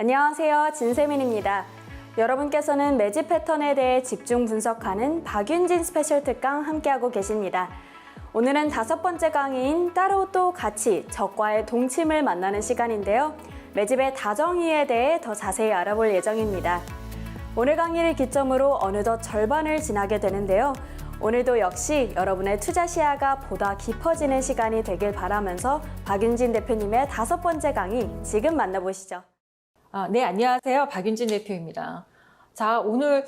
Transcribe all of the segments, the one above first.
안녕하세요. 진세민입니다. 여러분께서는 매집 패턴에 대해 집중 분석하는 박윤진 스페셜 특강 함께하고 계십니다. 오늘은 5번째 강의인 따로 또 같이 적과의 동침을 만나는 시간인데요. 매집의 다정이에 대해 더 자세히 알아볼 예정입니다. 오늘 강의를 기점으로 어느덧 절반을 지나게 되는데요. 오늘도 역시 여러분의 투자 시야가 보다 깊어지는 시간이 되길 바라면서 박윤진 대표님의 5번째 강의 지금 만나보시죠. 네, 안녕하세요. 박윤진 대표입니다. 자, 오늘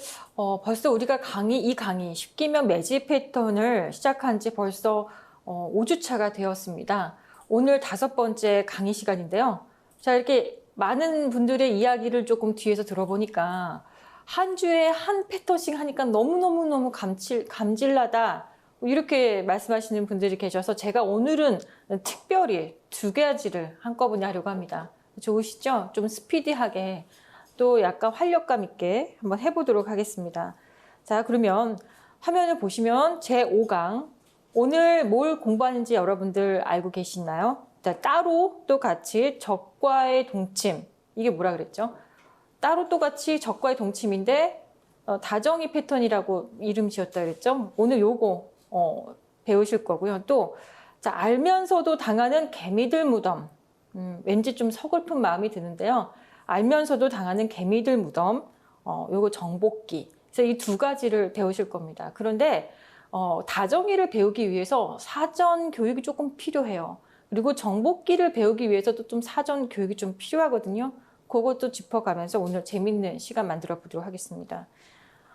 벌써 우리가 이 강의 쉽기면 매집 패턴을 시작한 지 벌써 5주차가 되었습니다. 오늘 5번째 강의 시간인데요. 자, 이렇게 많은 분들의 이야기를 조금 뒤에서 들어보니까 한 주에 한 패턴씩 하니까 너무너무 감질나다 이렇게 말씀하시는 분들이 계셔서 제가 오늘은 특별히 2가지를 한꺼번에 하려고 합니다. 좋으시죠? 좀 스피디하게 또 약간 활력감 있게 한번 해보도록 하겠습니다. 자, 그러면 화면을 보시면 제5강 오늘 뭘 공부하는지 여러분들 알고 계시나요? 자, 따로 또 같이 적과의 동침, 이게 뭐라 그랬죠? 따로 또 같이 적과의 동침인데 다정이 패턴이라고 이름 지었다 그랬죠? 오늘 요거 배우실 거고요. 또 자, 알면서도 당하는 개미들 무덤, 왠지 좀 서글픈 마음이 드는데요. 알면서도 당하는 개미들 무덤, 요거 정복기. 그래서 이 2가지를 배우실 겁니다. 그런데 다정이를 배우기 위해서 사전 교육이 조금 필요해요. 그리고 정복기를 배우기 위해서도 좀 사전 교육이 좀 필요하거든요. 그것도 짚어가면서 오늘 재밌는 시간 만들어 보도록 하겠습니다.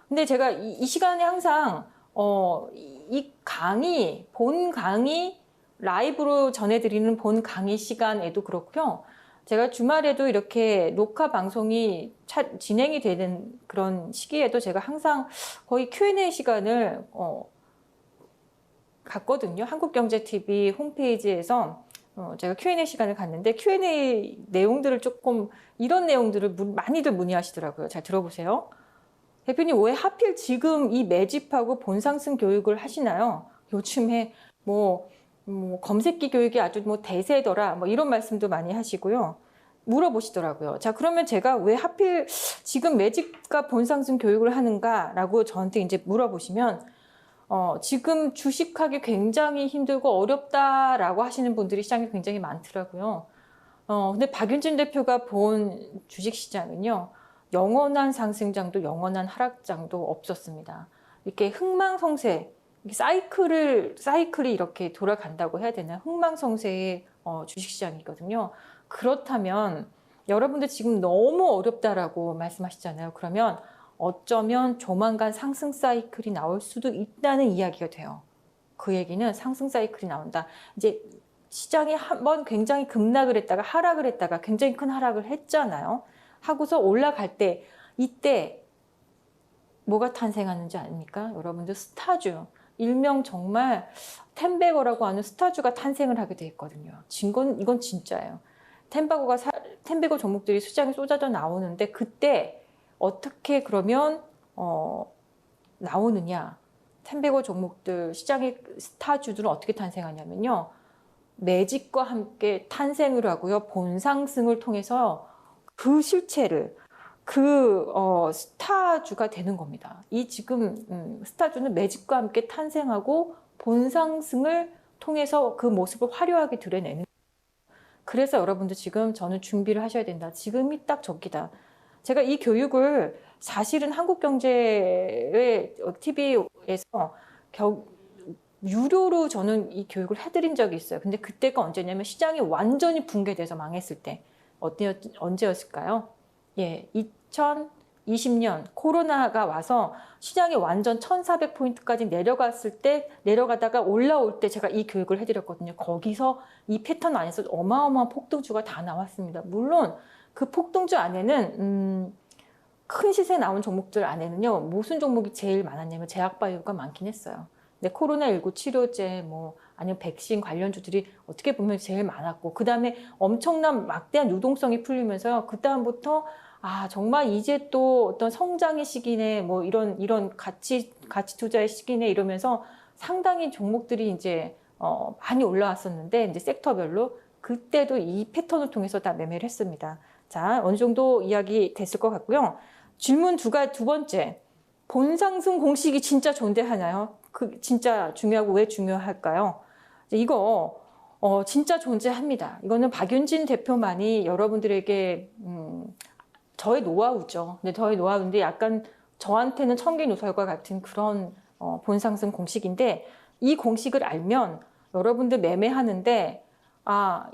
근데 제가 이 시간에 항상 이 강의, 본 강의 라이브로 전해드리는 본 강의 시간에도 그렇고요. 제가 주말에도 이렇게 녹화 방송이 진행이 되는 그런 시기에도 제가 항상 거의 Q&A 시간을 갖거든요. 한국경제TV 홈페이지에서 제가 Q&A 시간을 갖는데 Q&A 내용들을 조금 이런 내용들을 많이들 문의하시더라고요. 잘 들어보세요. 대표님 왜 하필 지금 이 매집하고 본상승 교육을 하시나요? 요즘에 뭐 검색기 교육이 아주 대세더라 이런 말씀도 많이 하시고요. 물어보시더라고요. 자, 그러면 제가 왜 하필 지금 매집과 본상승 교육을 하는가라고 저한테 이제 물어보시면 지금 주식하기 굉장히 힘들고 어렵다라고 하시는 분들이 시장에 굉장히 많더라고요. 근데 박윤진 대표가 본 주식시장은요, 영원한 상승장도 영원한 하락장도 없었습니다. 이렇게 흥망성쇠, 사이클이 이렇게 돌아간다고 해야 되나? 흥망성쇠의 주식시장이거든요. 그렇다면 여러분들 지금 너무 어렵다라고 말씀하시잖아요. 그러면 어쩌면 조만간 상승 사이클이 나올 수도 있다는 이야기가 돼요. 그 얘기는 상승 사이클이 나온다. 이제 시장이 한번 굉장히 급락을 했다가 하락을 했다가 굉장히 큰 하락을 했잖아요. 하고서 올라갈 때 이때 뭐가 탄생하는지 아닙니까? 여러분들 스타주, 일명 정말 텐베거라고 하는 스타주가 탄생을 하게 돼 있거든요. 이건 진짜예요. 텐베거 종목들이 시장에 쏟아져 나오는데 그때 어떻게 그러면 나오느냐? 텐베거 종목들 시장의 스타주들은 어떻게 탄생하냐면요. 매집과 함께 탄생을 하고요. 본상승을 통해서 그 실체를 스타주가 되는 겁니다. 이 지금 스타주는 매집과 함께 탄생하고 본상승을 통해서 그 모습을 화려하게 드러내는. 그래서 여러분들 지금 저는 준비를 하셔야 된다. 지금이 딱 적기다. 제가 이 교육을 사실은 한국경제의 TV에서 유료로 저는 이 교육을 해드린 적이 있어요. 근데 그때가 언제냐면 시장이 완전히 붕괴돼서 망했을 때 언제였을까요? 예, 2020년 코로나가 와서 시장이 완전 1400포인트까지 내려가다가 올라올 때 제가 이 교육을 해드렸거든요. 거기서 이 패턴 안에서 어마어마한 폭등주가 다 나왔습니다. 물론 그 폭등주 안에는 큰 시세 나온 종목들 안에는요. 무슨 종목이 제일 많았냐면 제약바이오가 많긴 했어요. 근데 코로나19 치료제 아니면 백신 관련주들이 어떻게 보면 제일 많았고 그 다음에 엄청난 막대한 유동성이 풀리면서요. 그 다음부터 정말 이제 또 어떤 성장의 시기네 이런 가치 투자의 시기네 이러면서 상당히 종목들이 이제 많이 올라왔었는데 이제 섹터별로 그때도 이 패턴을 통해서 다 매매를 했습니다. 자, 어느 정도 이야기 됐을 것 같고요. 질문 두 번째. 본상승 공식이 진짜 존재하나요? 그 진짜 중요하고 왜 중요할까요? 이거 진짜 존재합니다. 이거는 박윤진 대표만이 여러분들에게 저의 노하우죠. 근데 저의 노하우인데 약간 저한테는 청개누설과 같은 그런 본상승 공식인데 이 공식을 알면 여러분들 매매하는데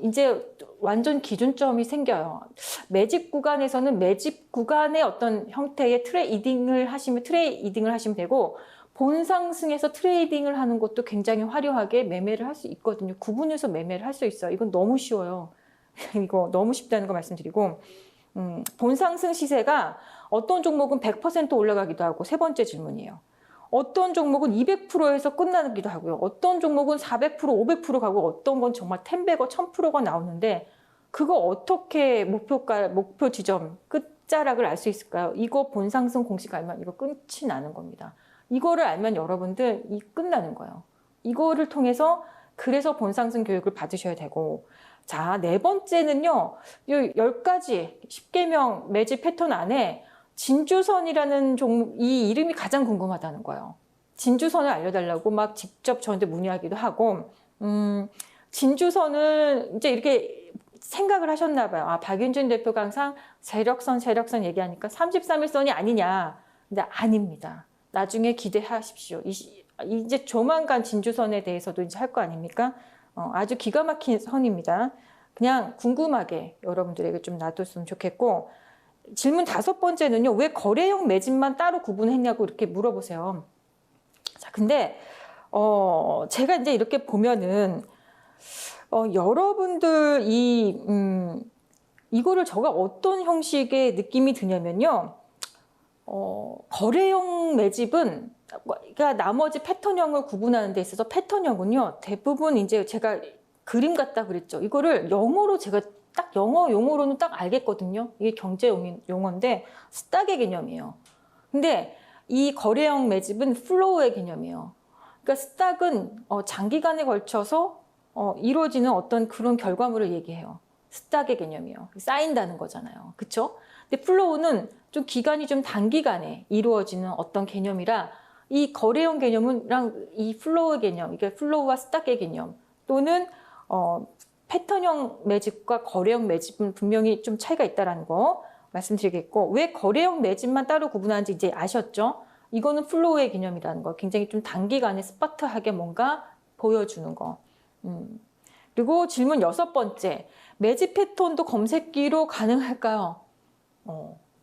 이제 완전 기준점이 생겨요. 매집 구간에서는 매집 구간의 어떤 형태의 트레이딩을 하시면 되고 본상승에서 트레이딩을 하는 것도 굉장히 화려하게 매매를 할 수 있거든요. 구분해서 매매를 할 수 있어요. 이건 너무 쉬워요. 이거 너무 쉽다는 거 말씀드리고 본상승 시세가 어떤 종목은 100% 올라가기도 하고 세 번째 질문이에요. 어떤 종목은 200%에서 끝나기도 하고요. 어떤 종목은 400%, 500% 가고 어떤 건 정말 10배가 1000%가 나오는데 그거 어떻게 목표 지점, 끝자락을 알 수 있을까요? 이거 본상승 공식 알면 이거 끝이 나는 겁니다. 이거를 알면 여러분들 끝나는 거예요. 이거를 통해서 그래서 본상승 교육을 받으셔야 되고 자, 네 번째는요. 이 10가지 10개명 매집 패턴 안에 진주선이라는 이 이름이 가장 궁금하다는 거예요. 진주선을 알려달라고 막 직접 저한테 문의하기도 하고 진주선은 이제 이렇게 생각을 하셨나 봐요. 박윤진 대표가 항상 세력선 얘기하니까 33일선이 아니냐. 근데 아닙니다. 나중에 기대하십시오. 이제 조만간 진주선에 대해서도 이제 할 거 아닙니까? 아주 기가 막힌 선입니다. 그냥 궁금하게 여러분들에게 좀 놔뒀으면 좋겠고 질문 5번째는요. 왜 거래형 매집만 따로 구분했냐고 이렇게 물어보세요. 자, 근데 제가 이제 이렇게 보면은 여러분들 이거를 제가 어떤 형식의 느낌이 드냐면요. 거래형 매집은 그러니까 나머지 패턴형을 구분하는 데 있어서 패턴형은요. 대부분 이제 제가 그림 같다 그랬죠. 이거를 영어로 제가 딱 영어 용어로는 딱 알겠거든요. 이게 경제 용어인데 스탁의 개념이에요. 근데 이 거래형 매집은 플로우의 개념이에요. 그러니까 스탁은 장기간에 걸쳐서 이루어지는 어떤 그런 결과물을 얘기해요. 스탁의 개념이에요. 쌓인다는 거잖아요. 그렇죠? 근데 플로우는 좀 기간이 좀 단기간에 이루어지는 어떤 개념이라 이 거래형 개념이랑 이 플로우의 개념, 그러니까 플로우와 스탁의 개념 또는 패턴형 매집과 거래형 매집은 분명히 좀 차이가 있다는 거 말씀드리겠고 왜 거래형 매집만 따로 구분하는지 이제 아셨죠? 이거는 플로우의 개념이라는 거 굉장히 좀 단기간에 스파트하게 뭔가 보여주는 거 그리고 질문 6번째 매집 패턴도 검색기로 가능할까요?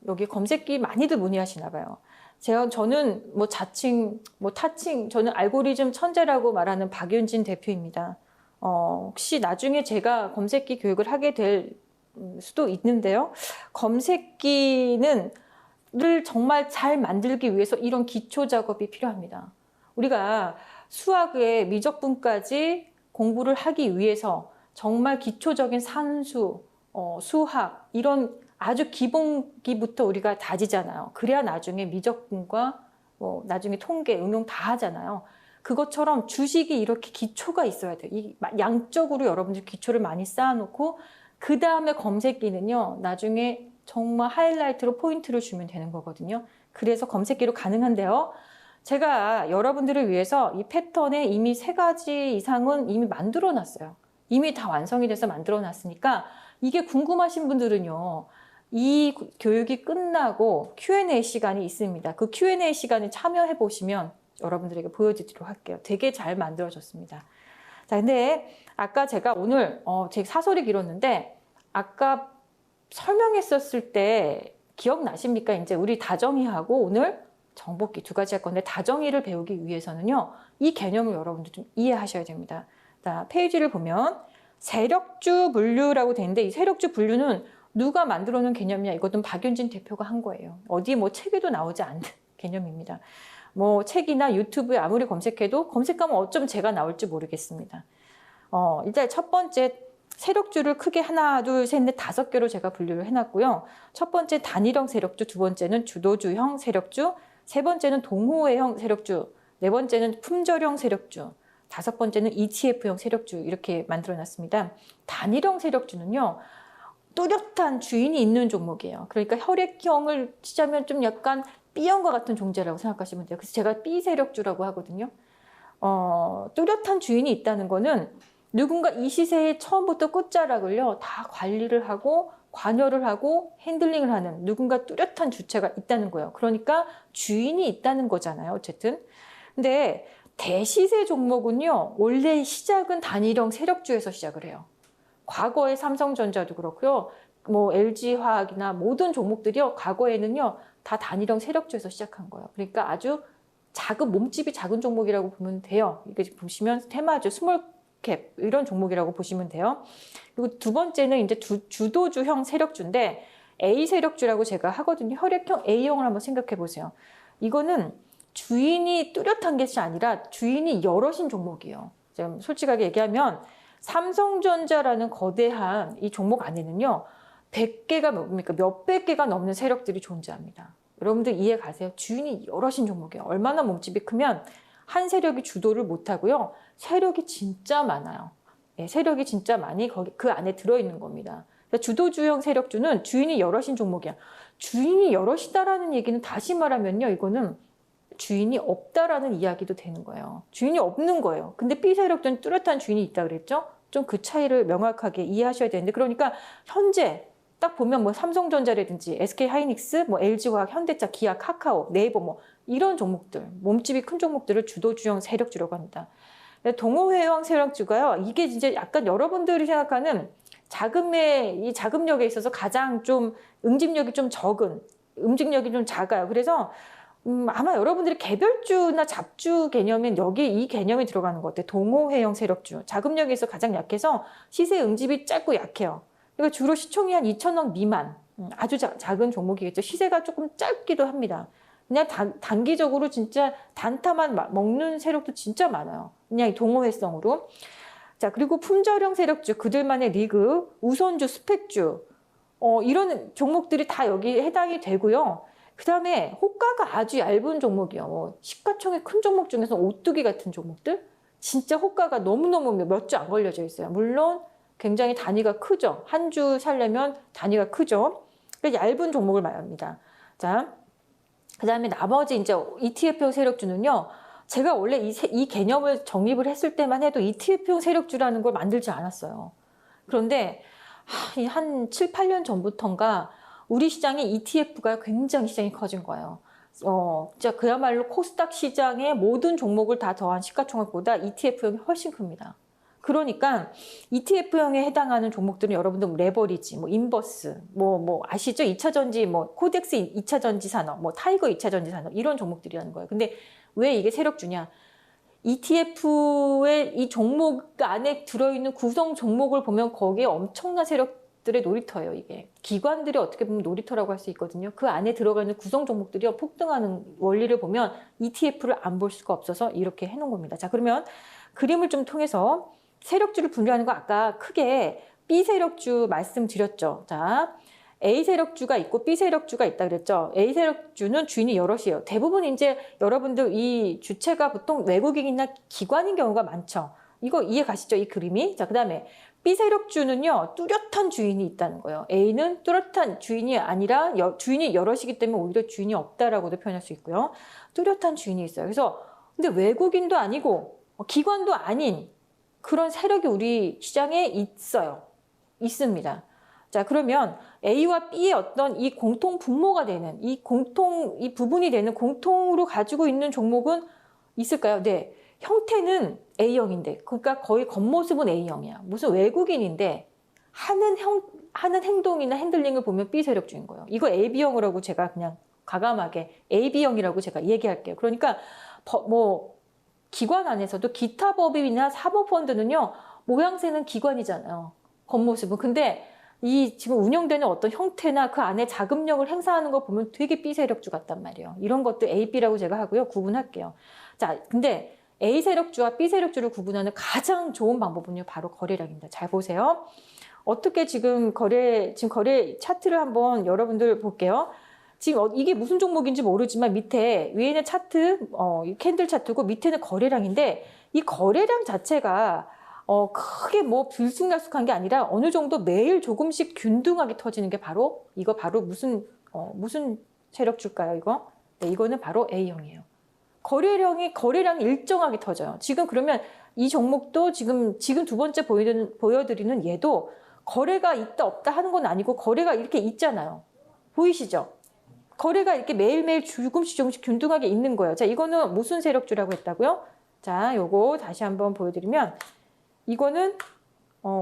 여기 검색기 많이들 문의하시나 봐요. 저는 뭐 자칭, 뭐 타칭, 저는 알고리즘 천재라고 말하는 박윤진 대표입니다. 혹시 나중에 제가 검색기 교육을 하게 될 수도 있는데요. 검색기를 정말 잘 만들기 위해서 이런 기초 작업이 필요합니다. 우리가 수학의 미적분까지 공부를 하기 위해서 정말 기초적인 산수, 수학 이런 아주 기본기부터 우리가 다지잖아요. 그래야 나중에 미적분과 나중에 통계, 응용 다 하잖아요. 그것처럼 주식이 이렇게 기초가 있어야 돼요. 양적으로 여러분들 기초를 많이 쌓아놓고 그 다음에 검색기는요. 나중에 정말 하이라이트로 포인트를 주면 되는 거거든요. 그래서 검색기로 가능한데요. 제가 여러분들을 위해서 이 패턴에 이미 3가지 이상은 이미 만들어놨어요. 이미 다 완성이 돼서 만들어놨으니까 이게 궁금하신 분들은요. 이 교육이 끝나고 Q&A 시간이 있습니다. 그 Q&A 시간에 참여해 보시면 여러분들에게 보여드리도록 할게요. 되게 잘 만들어졌습니다. 자, 근데 아까 제가 오늘 제 사설이 길었는데 아까 설명했었을 때 기억나십니까? 이제 우리 다정이하고 오늘 정복기 2가지 할 건데 다정이를 배우기 위해서는요. 이 개념을 여러분들 좀 이해하셔야 됩니다. 자, 페이지를 보면 세력주 분류라고 되는데 이 세력주 분류는 누가 만들어 놓은 개념이냐? 이것은 박윤진 대표가 한 거예요. 어디 뭐 책에도 나오지 않는 개념입니다. 뭐 책이나 유튜브에 아무리 검색해도 검색하면 어쩜 제가 나올지 모르겠습니다. 일단 첫 번째 세력주를 크게 하나, 둘, 셋, 넷, 5개로 제가 분류를 해놨고요. 첫 번째 단일형 세력주, 2번째는 주도주형 세력주, 3번째는 동호회형 세력주, 4번째는 품절형 세력주, 5번째는 ETF형 세력주 이렇게 만들어놨습니다. 단일형 세력주는요. 뚜렷한 주인이 있는 종목이에요. 그러니까 혈액형을 치자면 좀 약간 B형과 같은 존재라고 생각하시면 돼요. 그래서 제가 B 세력주라고 하거든요. 뚜렷한 주인이 있다는 거는 누군가 이 시세의 처음부터 끝자락을요, 다 관리를 하고 관여를 하고 핸들링을 하는 누군가 뚜렷한 주체가 있다는 거예요. 그러니까 주인이 있다는 거잖아요. 어쨌든. 근데 대시세 종목은요, 원래 시작은 단일형 세력주에서 시작을 해요. 과거의 삼성전자도 그렇고요. 뭐 LG화학이나 모든 종목들이요. 과거에는요. 다 단일형 세력주에서 시작한 거예요. 그러니까 아주 작은 몸집이 작은 종목이라고 보면 돼요. 이게 보시면 테마주, 스몰캡 이런 종목이라고 보시면 돼요. 그리고 두 번째는 이제 주도주형 세력주인데 A 세력주라고 제가 하거든요. 혈액형 A형을 한번 생각해 보세요. 이거는 주인이 뚜렷한 것이 아니라 주인이 여럿인 종목이에요. 지금 솔직하게 얘기하면 삼성전자라는 거대한 이 종목 안에는요. 100개가 뭡니까? 몇백 개가 넘는 세력들이 존재합니다. 여러분들 이해 가세요? 주인이 여럿인 종목이에요. 얼마나 몸집이 크면 한 세력이 주도를 못하고요. 세력이 진짜 많아요. 네, 세력이 진짜 많이 거기 그 안에 들어있는 겁니다. 그러니까 주도주형 세력주는 주인이 여럿인 종목이야. 주인이 여럿이다라는 얘기는 다시 말하면요. 이거는 주인이 없다라는 이야기도 되는 거예요. 주인이 없는 거예요. 근데 B 세력주는 뚜렷한 주인이 있다 그랬죠? 좀 그 차이를 명확하게 이해하셔야 되는데 그러니까 현재 딱 보면 뭐 삼성전자라든지 SK하이닉스, 뭐 LG화학, 현대차, 기아, 카카오, 네이버 뭐 이런 종목들, 몸집이 큰 종목들을 주도주형 세력주라고 합니다. 동호회형 세력주가요. 이게 진짜 약간 여러분들이 생각하는 자금의 이 자금력에 있어서 가장 좀 응집력이 좀 적은, 응집력이 좀 작아요. 그래서 아마 여러분들이 개별주나 잡주 개념엔 여기 이 개념이 들어가는 것 같아요. 동호회형 세력주. 자금력에 있어서 가장 약해서 시세 응집이 짧고 약해요. 그러니까 주로 시총이 한 2,000억 미만. 아주 작은 종목이겠죠. 시세가 조금 짧기도 합니다. 그냥 단기적으로 진짜 단타만 먹는 세력도 진짜 많아요. 그냥 동호회성으로. 자, 그리고 품절형 세력주, 그들만의 리그, 우선주, 스펙주. 이런 종목들이 다 여기 해당이 되고요. 그 다음에 호가가 아주 얇은 종목이요. 뭐 시가총액 큰 종목 중에서 오뚜기 같은 종목들 진짜 호가가 너무너무 몇 주 안 걸려져 있어요. 물론 굉장히 단위가 크죠. 한 주 살려면 단위가 크죠. 그래서 얇은 종목을 말합니다. 자, 그 다음에 나머지 이제 ETF형 세력주는요. 제가 원래 이 개념을 정립을 했을 때만 해도 ETF형 세력주라는 걸 만들지 않았어요. 그런데 한 7, 8년 전부터인가 우리 시장의 ETF가 굉장히 시장이 커진 거예요. 진짜 그야말로 코스닥 시장의 모든 종목을 다 더한 시가총액보다 ETF형이 훨씬 큽니다. 그러니까 ETF형에 해당하는 종목들은 여러분들 레버리지, 뭐 인버스, 뭐 아시죠? 2차전지, 뭐 코덱스 2차전지 산업, 뭐 타이거 2차전지 산업 이런 종목들이라는 거예요. 근데 왜 이게 세력주냐? ETF의 이 종목 안에 들어있는 구성 종목을 보면 거기에 엄청난 세력들의 놀이터예요. 이게 기관들이 어떻게 보면 놀이터라고 할 수 있거든요. 그 안에 들어가는 구성 종목들이 폭등하는 원리를 보면 ETF를 안 볼 수가 없어서 이렇게 해놓은 겁니다. 자, 그러면 그림을 좀 통해서 세력주를 분류하는 거 아까 크게 B 세력주 말씀드렸죠. 자, A 세력주가 있고 B 세력주가 있다 그랬죠. A 세력주는 주인이 여럿이에요. 대부분 이제 여러분들 이 주체가 보통 외국인이나 기관인 경우가 많죠. 이거 이해 가시죠? 이 그림이. 자, 그 다음에 B 세력주는요. 뚜렷한 주인이 있다는 거예요. A는 뚜렷한 주인이 아니라 주인이 여럿이기 때문에 오히려 주인이 없다라고도 표현할 수 있고요. 뚜렷한 주인이 있어요. 그래서 근데 외국인도 아니고 기관도 아닌 그런 세력이 우리 시장에 있어요. 있습니다. 자, 그러면 A와 B의 어떤 이 공통 분모가 되는 이 부분이 되는 공통으로 가지고 있는 종목은 있을까요? 네. 형태는 A형인데, 그러니까 거의 겉모습은 A형이야. 무슨 외국인인데 하는 행동이나 핸들링을 보면 B 세력주인 거예요. 이거 AB형이라고 제가 그냥 과감하게 AB형이라고 제가 얘기할게요. 그러니까 기관 안에서도 기타 법인이나 사모펀드는요, 모양새는 기관이잖아요. 겉모습은. 근데 이 지금 운영되는 어떤 형태나 그 안에 자금력을 행사하는 거 보면 되게 B 세력주 같단 말이에요. 이런 것도 A, B라고 제가 하고요. 구분할게요. 자, 근데 A 세력주와 B 세력주를 구분하는 가장 좋은 방법은요, 바로 거래량입니다. 잘 보세요. 어떻게 지금 거래 차트를 한번 여러분들 볼게요. 지금 이게 무슨 종목인지 모르지만 위에는 차트, 캔들 차트고 밑에는 거래량인데 이 거래량 자체가 크게 뭐 들쑥날쑥한 게 아니라 어느 정도 매일 조금씩 균등하게 터지는 게 바로 이거 바로 무슨 세력줄까요, 이거? 네, 이거는 바로 A형이에요. 거래량이 일정하게 터져요. 지금 그러면 이 종목도 지금 두 번째 보여드리는 얘도 거래가 있다 없다 하는 건 아니고 거래가 이렇게 있잖아요. 보이시죠? 거래가 이렇게 매일매일 조금씩 균등하게 있는 거예요. 자, 이거는 무슨 세력주라고 했다고요? 자, 요거 다시 한번 보여드리면 이거는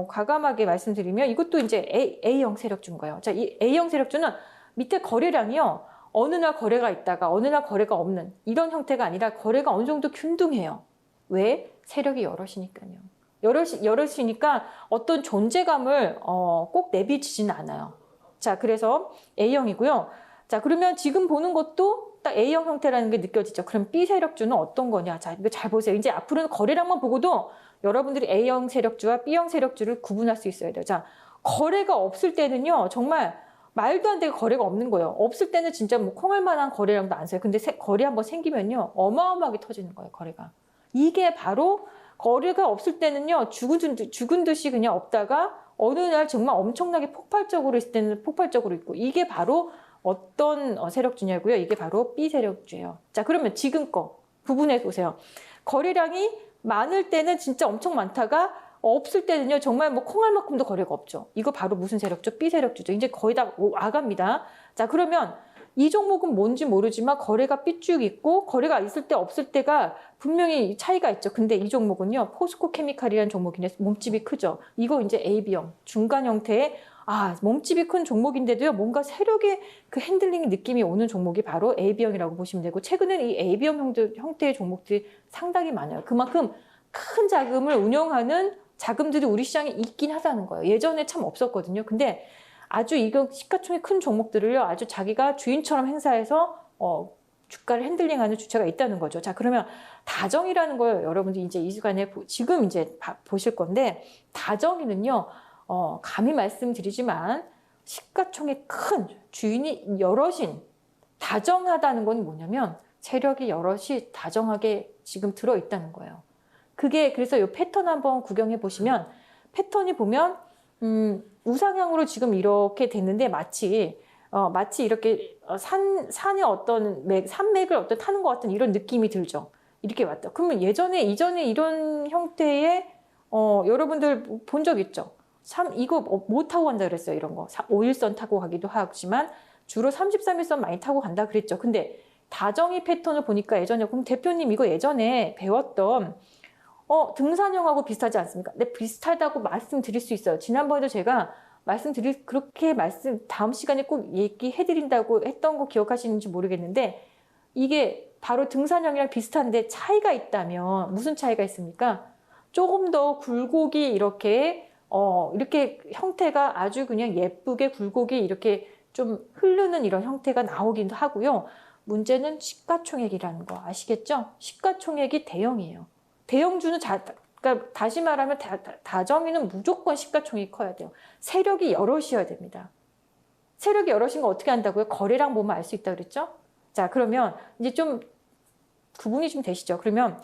과감하게 말씀드리면 이것도 이제 A형 세력주인 거예요. 자, 이 A형 세력주는 밑에 거래량이요. 어느 날 거래가 있다가 어느 날 거래가 없는 이런 형태가 아니라 거래가 어느 정도 균등해요. 왜? 세력이 여럿이니까요. 여럿이니까 어떤 존재감을 꼭 내비치지는 않아요. 자, 그래서 A형이고요. 자, 그러면 지금 보는 것도 딱 A형 형태라는 게 느껴지죠. 그럼 B 세력주는 어떤 거냐? 자, 이거 잘 보세요. 이제 앞으로는 거래량만 보고도 여러분들이 A형 세력주와 B형 세력주를 구분할 수 있어야 돼요. 자, 거래가 없을 때는요, 정말 말도 안 되게 거래가 없는 거예요. 없을 때는 진짜 뭐 콩할 만한 거래량도 안 써요. 근데 거래 한번 생기면요, 어마어마하게 터지는 거예요, 거래가. 이게 바로 거래가 없을 때는요, 죽은 듯이 그냥 없다가 어느 날 정말 엄청나게 폭발적으로 있을 때는 폭발적으로 있고, 이게 바로 어떤 세력주냐고요? 이게 바로 B 세력주예요. 자, 그러면 지금 거 구분해 보세요. 거래량이 많을 때는 진짜 엄청 많다가 없을 때는요, 정말 뭐 콩알 만큼도 거래가 없죠. 이거 바로 무슨 세력주? B 세력주죠. 이제 거의 다 와갑니다. 자, 그러면 이 종목은 뭔지 모르지만 거래가 삐쭉 있고 거래가 있을 때 없을 때가 분명히 차이가 있죠. 근데 이 종목은요, 포스코 케미칼이라는 종목인데 몸집이 크죠. 이거 이제 AB형, 중간 형태의 몸집이 큰 종목인데도요, 뭔가 세력의 그 핸들링 느낌이 오는 종목이 바로 AB형이라고 보시면 되고, 최근에는 이 AB형 형태의 종목들이 상당히 많아요. 그만큼 큰 자금을 운영하는 자금들이 우리 시장에 있긴 하다는 거예요. 예전에 참 없었거든요. 근데 아주 이거 시가총액 큰 종목들을요, 아주 자기가 주인처럼 행사해서 주가를 핸들링하는 주체가 있다는 거죠. 자, 그러면 다정이라는 걸 여러분들이 이제 이 시간에 지금 이제 보실 건데, 다정이는요, 감히 말씀드리지만 시가총액 큰 주인이 여럿인, 다정하다는 건 뭐냐면 세력이 여럿이 다정하게 지금 들어있다는 거예요. 그게 그래서 이 패턴 한번 구경해 보시면, 패턴이 보면 우상향으로 지금 이렇게 됐는데 마치 이렇게 산의 어떤 산맥을 타는 것 같은 이런 느낌이 들죠. 이렇게 왔다. 그러면 이전에 이런 형태의 여러분들 본 적 있죠? 이거 뭐 타고 간다 그랬어요? 이런 거 5일선 타고 가기도 하지만 주로 33일선 많이 타고 간다 그랬죠. 근데 다정이 패턴을 보니까 예전에, 그럼 대표님 이거 예전에 배웠던 등산형하고 비슷하지 않습니까? 네, 비슷하다고 말씀드릴 수 있어요. 지난번에도 제가 다음 시간에 꼭 얘기해드린다고 했던 거 기억하시는지 모르겠는데, 이게 바로 등산형이랑 비슷한데 차이가 있다면 무슨 차이가 있습니까? 조금 더 굴곡이 이렇게 형태가 아주 그냥 예쁘게 굴곡이 이렇게 좀 흐르는 이런 형태가 나오기도 하고요. 문제는 시가총액이라는 거 아시겠죠? 시가총액이 대형이에요. 대형주는 그러니까 다시 말하면 다정이는 무조건 시가총액이 커야 돼요. 세력이 여럿이어야 됩니다. 세력이 여럿인 거 어떻게 한다고요? 거래량 보면 알 수 있다 그랬죠? 자, 그러면 이제 좀 구분이 좀 되시죠? 그러면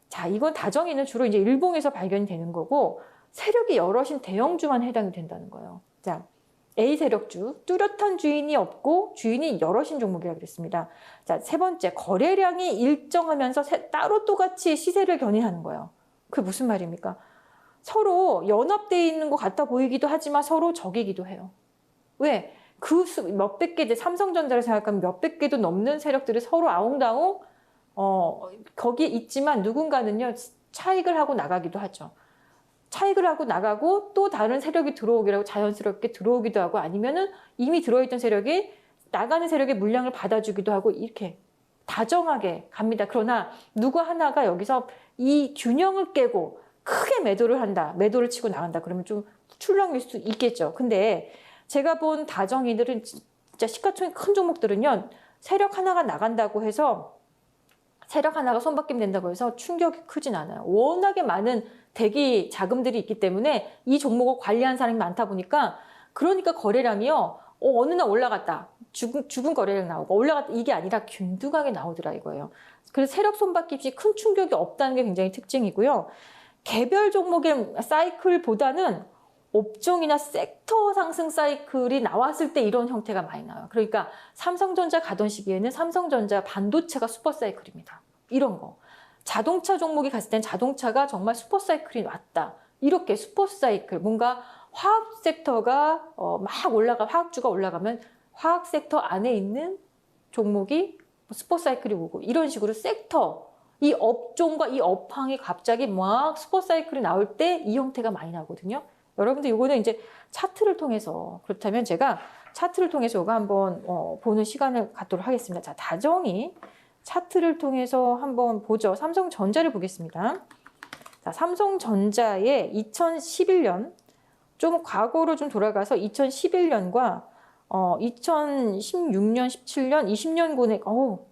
자, 이건 다정이는 주로 이제 일봉에서 발견이 되는 거고, 세력이 여럿인 대형주만 해당이 된다는 거예요. 자, A 세력주, 뚜렷한 주인이 없고 주인이 여럿인 종목이라고 그랬습니다. 자, 세 번째, 거래량이 일정하면서 따로 똑같이 시세를 견인하는 거예요. 그게 무슨 말입니까? 서로 연합되어 있는 것 같아 보이기도 하지만 서로 적이기도 해요. 왜? 몇백 개, 삼성전자를 생각하면 몇백 개도 넘는 세력들이 서로 아웅다웅 거기에 있지만 누군가는요, 차익을 하고 나가기도 하죠. 차익을 하고 나가고 또 다른 세력이 들어오기라고 자연스럽게 들어오기도 하고, 아니면은 이미 들어있던 세력이 나가는 세력의 물량을 받아주기도 하고, 이렇게 다정하게 갑니다. 그러나 누구 하나가 여기서 이 균형을 깨고 크게 매도를 치고 나간다 그러면 좀 출렁일 수 있겠죠. 근데 제가 본 다정이들은 진짜 시가총액 큰 종목들은요, 세력 하나가 나간다고 해서, 세력 하나가 손바뀜 된다고 해서 충격이 크진 않아요. 워낙에 많은 대기 자금들이 있기 때문에 이 종목을 관리하는 사람이 많다 보니까, 그러니까 거래량이요, 어느 날 올라갔다, 죽은 거래량 나오고 올라갔다, 이게 아니라 균등하게 나오더라 이거예요. 그래서 세력 손바뀜 시 큰 충격이 없다는 게 굉장히 특징이고요. 개별 종목의 사이클보다는 업종이나 섹터 상승 사이클이 나왔을 때 이런 형태가 많이 나와요. 그러니까 삼성전자 가던 시기에는 삼성전자 반도체가 슈퍼 사이클입니다. 이런 거. 자동차 종목이 갔을 땐 자동차가 정말 슈퍼 사이클이 왔다. 이렇게 슈퍼 사이클, 뭔가 화학 섹터가 막 화학주가 올라가면 화학 섹터 안에 있는 종목이 슈퍼 사이클이 오고, 이런 식으로 섹터, 이 업종과 이 업황이 갑자기 막 슈퍼 사이클이 나올 때 이 형태가 많이 나거든요. 여러분들 이거는 이제 차트를 통해서, 그렇다면 제가 차트를 통해서 이거 한번 보는 시간을 갖도록 하겠습니다. 자, 다정이 차트를 통해서 한번 보죠. 삼성전자를 보겠습니다. 자, 삼성전자의 2011년, 좀 과거로 좀 돌아가서 2011년과 2016년, 17년, 20년군에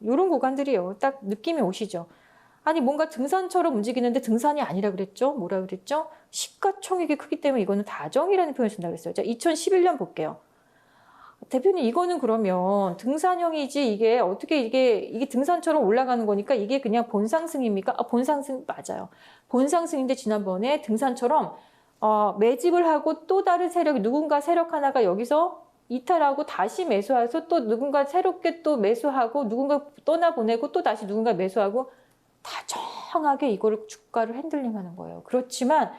이런 구간들이에요. 딱 느낌이 오시죠? 아니 뭔가 등산처럼 움직이는데 등산이 아니라 그랬죠? 뭐라 그랬죠? 시가총액이 크기 때문에 이거는 다정이라는 표현을 쓴다고 그랬어요. 자, 2011년 볼게요. 대표님 이거는 그러면 등산형이지 이게 어떻게 이게 등산처럼 올라가는 거니까 이게 그냥 본상승입니까? 본상승 맞아요. 본상승인데 지난번에 등산처럼 매집을 하고 또 다른 세력이 누군가 세력 하나가 여기서 이탈하고 다시 매수해서 또 누군가 새롭게 또 매수하고 누군가 떠나보내고 또 다시 누군가 매수하고 다정하게 이거를 주가를 핸들링하는 거예요. 그렇지만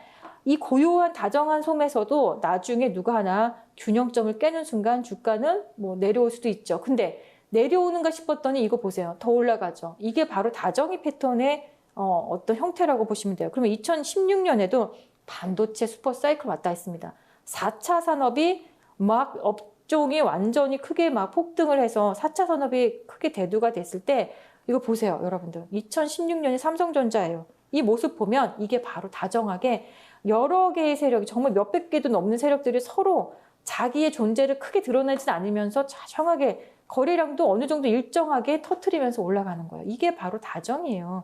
이 고요한 다정한 솜에서도 나중에 누가 하나 균형점을 깨는 순간 주가는 뭐 내려올 수도 있죠. 근데 내려오는가 싶었더니 이거 보세요. 더 올라가죠. 이게 바로 다정이 패턴의 어떤 형태라고 보시면 돼요. 그러면 2016년에도 반도체 슈퍼 사이클 왔다 했습니다. 4차 산업이 막 업종이 완전히 크게 막 폭등을 해서 4차 산업이 크게 대두가 됐을 때 이거 보세요, 여러분들. 2016년에 삼성전자예요. 이 모습 보면 이게 바로 다정하게 여러 개의 세력이 정말 몇백 개도 넘는 세력들이 서로 자기의 존재를 크게 드러내진 않으면서 다정하게 거래량도 어느 정도 일정하게 터트리면서 올라가는 거예요. 이게 바로 다정이에요.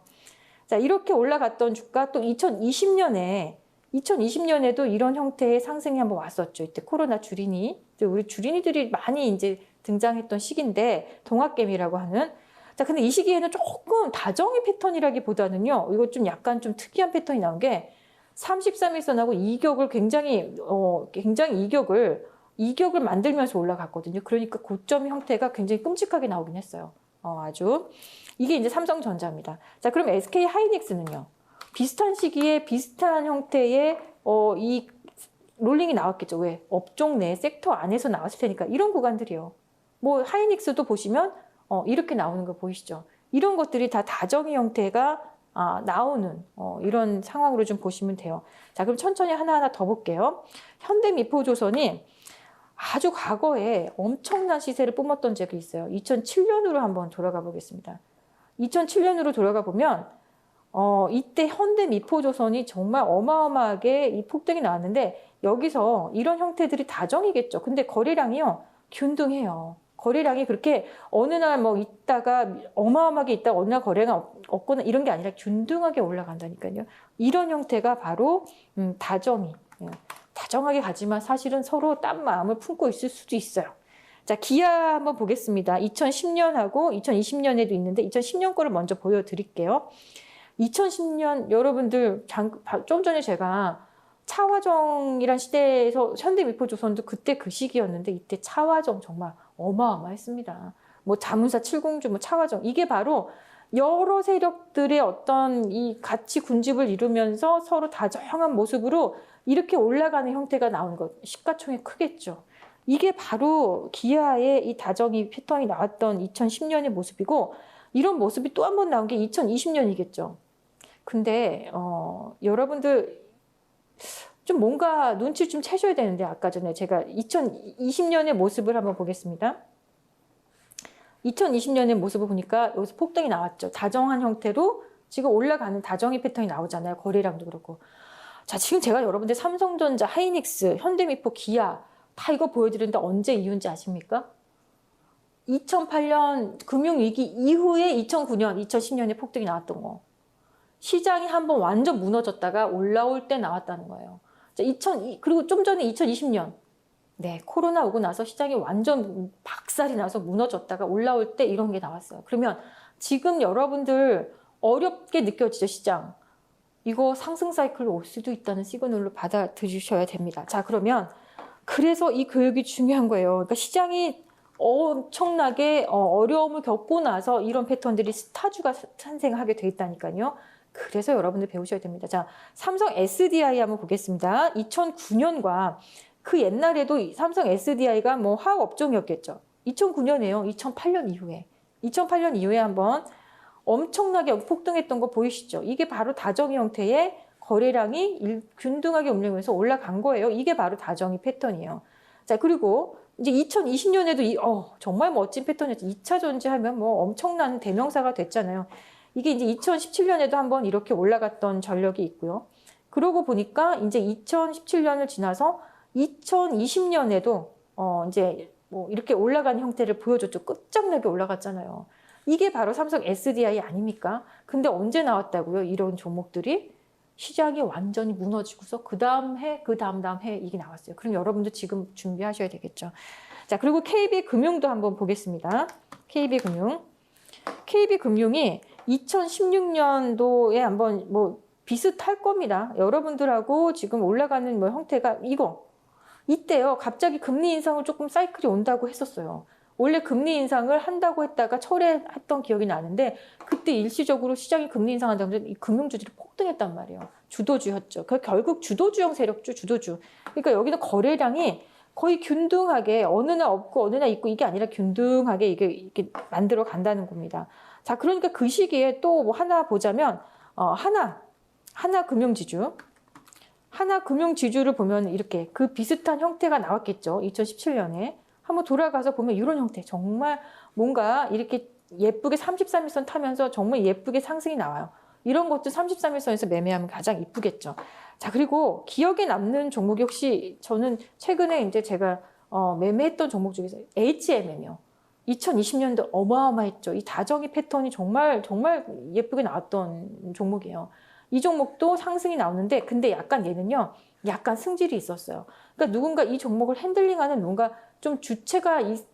자, 이렇게 올라갔던 주가 또 2020년에도 이런 형태의 상승이 한번 왔었죠. 이때 코로나 주린이, 우리 주린이들이 많이 이제 등장했던 시기인데 동학개미라고 하는. 자, 근데 이 시기에는 조금 다정의 패턴이라기보다는요, 이거 좀 약간 좀 특이한 패턴이 나온 게 33일선하고 이격을 굉장히 이격을 만들면서 올라갔거든요. 그러니까 고점 형태가 굉장히 끔찍하게 나오긴 했어요. 아주. 이게 이제 삼성전자입니다. 자, 그럼 SK 하이닉스는요. 비슷한 시기에 비슷한 형태의 이 롤링이 나왔겠죠. 왜? 업종 내 섹터 안에서 나왔을 테니까 이런 구간들이요. 뭐 하이닉스도 보시면 이렇게 나오는 거 보이시죠? 이런 것들이 다 다정의 형태가 나오는 이런 상황으로 좀 보시면 돼요. 자, 그럼 천천히 하나하나 더 볼게요. 현대미포조선이 아주 과거에 엄청난 시세를 뿜었던 적이 있어요. 2007년으로 한번 돌아가 보겠습니다. 2007년으로 돌아가 보면 이때 현대미포조선이 정말 어마어마하게 이 폭등이 나왔는데 여기서 이런 형태들이 다정이겠죠. 근데 거래량이요 균등해요. 거래량이 그렇게 어느 날 뭐 있다가 어마어마하게 있다가 어느 날 거래가 없거나 이런 게 아니라 균등하게 올라간다니까요. 이런 형태가 바로 다정이. 다정하게 가지만 사실은 서로 딴 마음을 품고 있을 수도 있어요. 자, 기아 한번 보겠습니다. 2010년하고 2020년에도 있는데 2010년 거를 먼저 보여드릴게요. 2010년 여러분들 좀 전에 제가 차화정이란 시대에서 현대미포조선도 그때 그 시기였는데 이때 차화정 정말 어마어마했습니다. 뭐 자문사 7공주, 뭐 차화정 이게 바로 여러 세력들의 어떤 이 가치 군집을 이루면서 서로 다정한 모습으로 이렇게 올라가는 형태가 나오는 것. 시가총액 크겠죠. 이게 바로 기아의 이 다정이 패턴이 나왔던 2010년의 모습이고 이런 모습이 또 한 번 나온 게 2020년이겠죠. 근데 여러분들 좀 뭔가 눈치를 좀 채셔야 되는데 아까 전에 제가 2020년의 모습을 한번 보겠습니다. 2020년의 모습을 보니까 여기서 폭등이 나왔죠. 다정한 형태로 지금 올라가는 다정의 패턴이 나오잖아요. 거래량도 그렇고. 자, 지금 제가 여러분들 삼성전자, 하이닉스, 현대미포, 기아 다 이거 보여드리는데 언제 이유인지 아십니까? 2008년 금융위기 이후에 2009년, 2010년에 폭등이 나왔던 거. 시장이 한번 완전 무너졌다가 올라올 때 나왔다는 거예요. 자, 그리고 좀 전에 2020년. 네, 코로나 오고 나서 시장이 완전 박살이 나서 무너졌다가 올라올 때 이런 게 나왔어요. 그러면 지금 여러분들 어렵게 느껴지죠, 시장. 이거 상승 사이클로 올 수도 있다는 시그널로 받아들이셔야 됩니다. 자, 그러면 그래서 이 교육이 중요한 거예요. 그러니까 시장이 엄청나게 어려움을 겪고 나서 이런 패턴들이 스타주가 탄생하게 돼 있다니까요. 그래서 여러분들 배우셔야 됩니다. 자, 삼성 SDI 한번 보겠습니다. 2009년과 그 옛날에도 삼성 SDI가 뭐 화학 업종이었겠죠. 2009년에요. 2008년 이후에 한번 엄청나게 폭등했던 거 보이시죠? 이게 바로 다정이 형태의 거래량이 균등하게 움직이면서 올라간 거예요. 이게 바로 다정이 패턴이에요. 자, 그리고 이제 2020년에도 정말 멋진 패턴이었죠. 2차 전지 하면 뭐 엄청난 대명사가 됐잖아요. 이게 이제 2017년에도 한번 이렇게 올라갔던 전력이 있고요. 그러고 보니까 이제 2017년을 지나서 2020년에도 이제 뭐 이렇게 올라간 형태를 보여줬죠. 끝장나게 올라갔잖아요. 이게 바로 삼성 SDI 아닙니까? 근데 언제 나왔다고요? 이런 종목들이 시장이 완전히 무너지고서 그 다음 해, 그 다음 해 이게 나왔어요. 그럼 여러분도 지금 준비하셔야 되겠죠. 자, 그리고 KB금융도 한번 보겠습니다. KB금융이 2016년도에 한번 뭐 비슷할 겁니다. 여러분들하고 지금 올라가는 뭐 형태가 이때요. 갑자기 금리 인상을 조금 사이클이 온다고 했었어요. 원래 금리 인상을 한다고 했다가 철회했던 기억이 나는데 그때 일시적으로 시장이 금리 인상한다고 해서 이 금융주들이 폭등했단 말이에요. 주도주였죠. 결국 주도주형 세력주, 주도주. 그러니까 여기는 거래량이 거의 균등하게 어느 날 없고 어느 날 있고 이게 아니라 균등하게 이게 만들어 간다는 겁니다. 자, 그러니까 그 시기에 또 뭐 하나 보자면 하나금융지주를 보면 이렇게 그 비슷한 형태가 나왔겠죠. 2017년에. 한번 돌아가서 보면 이런 형태. 정말 뭔가 이렇게 예쁘게 33일선 타면서 정말 예쁘게 상승이 나와요. 이런 것도 33일선에서 매매하면 가장 이쁘겠죠. 자, 그리고 기억에 남는 종목이 혹시 저는 최근에 이제 제가 매매했던 종목 중에서 HMM이요. 2020년도 어마어마했죠. 이 다정이 패턴이 정말 예쁘게 나왔던 종목이에요. 이 종목도 상승이 나오는데 근데 약간 얘는요. 약간 승질이 있었어요. 그러니까 누군가 이 종목을 핸들링하는 누군가 좀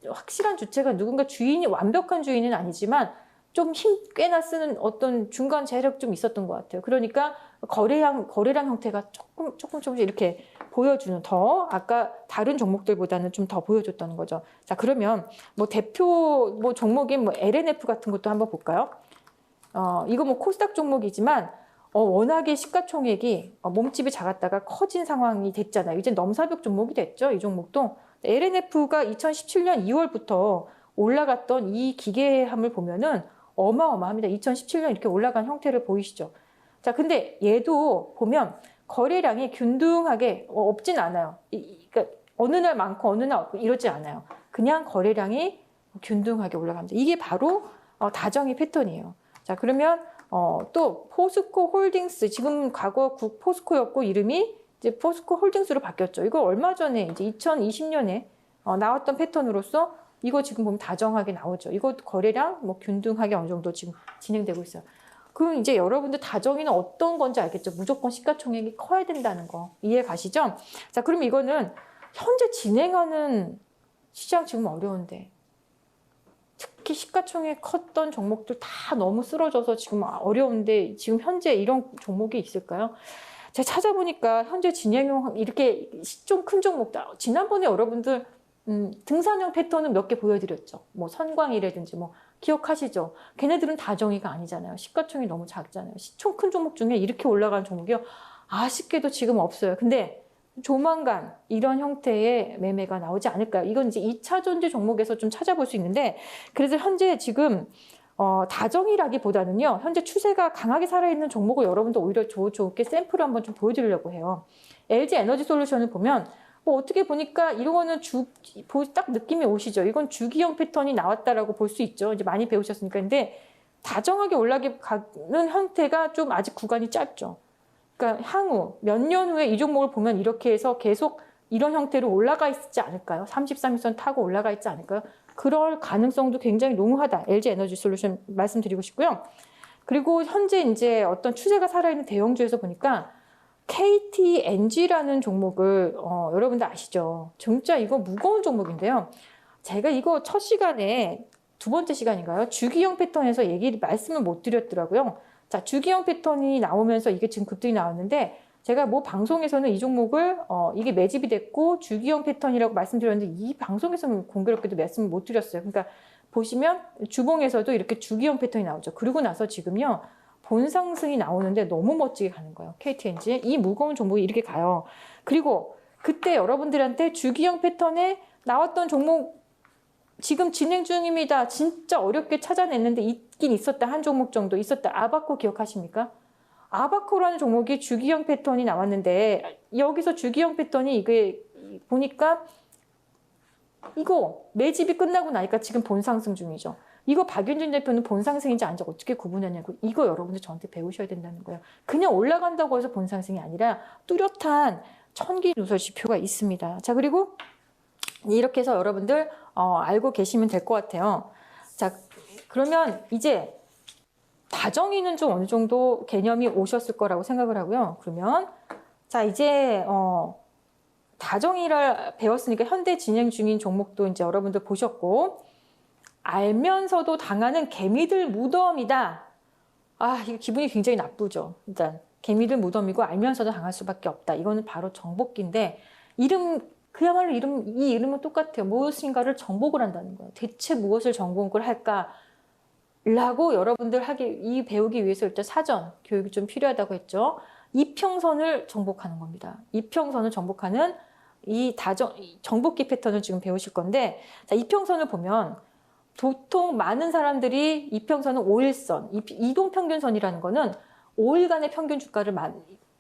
확실한 주체가 누군가 완벽한 주인은 아니지만 좀 힘 꽤나 쓰는 어떤 중간 재력 좀 있었던 것 같아요. 그러니까 거래량 형태가 조금씩 이렇게 보여주는 아까 다른 종목들보다는 좀 더 보여줬다는 거죠. 자, 그러면 뭐 대표 종목인 LNF 같은 것도 한번 볼까요? 이거 뭐 코스닥 종목이지만 워낙에 시가총액이 몸집이 작았다가 커진 상황이 됐잖아요. 이제 넘사벽 종목이 됐죠. 이 종목도. LNF가 2017년 2월부터 올라갔던 이 기계함을 보면은 어마어마합니다. 2017년 이렇게 올라간 형태를 보이시죠. 자, 근데 얘도 보면 거래량이 균등하게 없진 않아요. 그러니까 어느 날 많고 어느 날 없고 이러지 않아요. 그냥 거래량이 균등하게 올라갑니다. 이게 바로 다정이 패턴이에요. 자, 그러면 또 포스코 홀딩스, 지금 과거 포스코였고 이름이 이제 포스코 홀딩스로 바뀌었죠. 이거 얼마 전에 이제 2020년에 나왔던 패턴으로서 이거 지금 보면 다정하게 나오죠. 이거 거래량 균등하게 어느 정도 지금 진행되고 있어요. 그럼 이제 여러분들 다정이는 어떤 건지 알겠죠? 무조건 시가총액이 커야 된다는 거 이해 가시죠? 자, 그럼 이거는 현재 진행하는 시장 지금 어려운데 특히 시가총액 컸던 종목들 다 너무 쓰러져서 지금 어려운데 지금 현재 이런 종목이 있을까요? 제가 찾아보니까 현재 진행형 이렇게 좀 큰 종목들 지난번에 여러분들 등산형 패턴은 몇 개 보여드렸죠. 뭐 선광이라든지 기억하시죠? 걔네들은 다정이가 아니잖아요. 시가총액이 너무 작잖아요. 시총 큰 종목 중에 이렇게 올라가는 종목이요. 아쉽게도 지금 없어요. 근데 조만간 이런 형태의 매매가 나오지 않을까요? 이건 이제 2차 전지 종목에서 좀 찾아볼 수 있는데 그래서 현재 지금 다정이라기보다는요. 현재 추세가 강하게 살아있는 종목을 여러분도 오히려 좋게 샘플을 한번 좀 보여드리려고 해요. LG 에너지 솔루션을 보면 어떻게 보니까 이런 거는 딱 느낌이 오시죠. 이건 주기형 패턴이 나왔다라고 볼 수 있죠. 이제 많이 배우셨으니까. 근데 다정하게 올라가는 형태가 좀 아직 구간이 짧죠. 그러니까 향후 몇 년 후에 이 종목을 보면 이렇게 해서 계속 이런 형태로 올라가 있지 않을까요? 33일선 타고 올라가 있지 않을까요? 그럴 가능성도 굉장히 농후하다. LG 에너지 솔루션 말씀드리고 싶고요. 그리고 현재 이제 어떤 추세가 살아있는 대형주에서 보니까 KTNG라는 종목을 여러분들 아시죠? 진짜 이거 무거운 종목인데요. 제가 이거 첫 시간에 두 번째 시간인가요? 주기형 패턴에서 말씀을 못 드렸더라고요. 자, 주기형 패턴이 나오면서 이게 지금 급등이 나왔는데 제가 뭐 방송에서는 이 종목을 이게 매집이 됐고 주기형 패턴이라고 말씀드렸는데 이 방송에서는 공교롭게도 말씀을 못 드렸어요. 그러니까 보시면 주봉에서도 이렇게 주기형 패턴이 나오죠. 그리고 나서 지금요. 본상승이 나오는데 너무 멋지게 가는 거예요. KTNG. 이 무거운 종목이 이렇게 가요. 그리고 그때 여러분들한테 주기형 패턴에 나왔던 종목 지금 진행 중입니다. 진짜 어렵게 찾아냈는데 있긴 있었다. 한 종목 정도 있었다. 아바코 기억하십니까? 아바코라는 종목이 주기형 패턴이 나왔는데 여기서 주기형 패턴이 이게 보니까 이거 매집이 끝나고 나니까 지금 본상승 중이죠. 이거 박윤진 대표는 본상승인지 아닌지 어떻게 구분하냐고. 이거 여러분들 저한테 배우셔야 된다는 거예요. 그냥 올라간다고 해서 본상승이 아니라 뚜렷한 천기 누설 지표가 있습니다. 자, 그리고 이렇게 해서 여러분들 알고 계시면 될 것 같아요. 자, 그러면 이제 다정이는 좀 어느 정도 개념이 오셨을 거라고 생각을 하고요. 그러면 자, 이제 다정이를 배웠으니까 현대 진행 중인 종목도 이제 여러분들 보셨고 알면서도 당하는 개미들 무덤이다. 아, 이거 기분이 굉장히 나쁘죠. 일단 개미들 무덤이고 알면서도 당할 수밖에 없다. 이거는 바로 정복기인데 그야말로 이 이름은 똑같아요. 무엇인가를 정복을 한다는 거예요. 대체 무엇을 정복을 할까? 라고 여러분들 배우기 위해서 일단 사전 교육이 좀 필요하다고 했죠. 이평선을 정복하는 겁니다. 이평선을 정복하는 이 정복기 패턴을 지금 배우실 건데, 자, 이평선을 보면 보통 많은 사람들이 이평선은 5일선, 이동평균선이라는 거는 5일간의 평균 주가를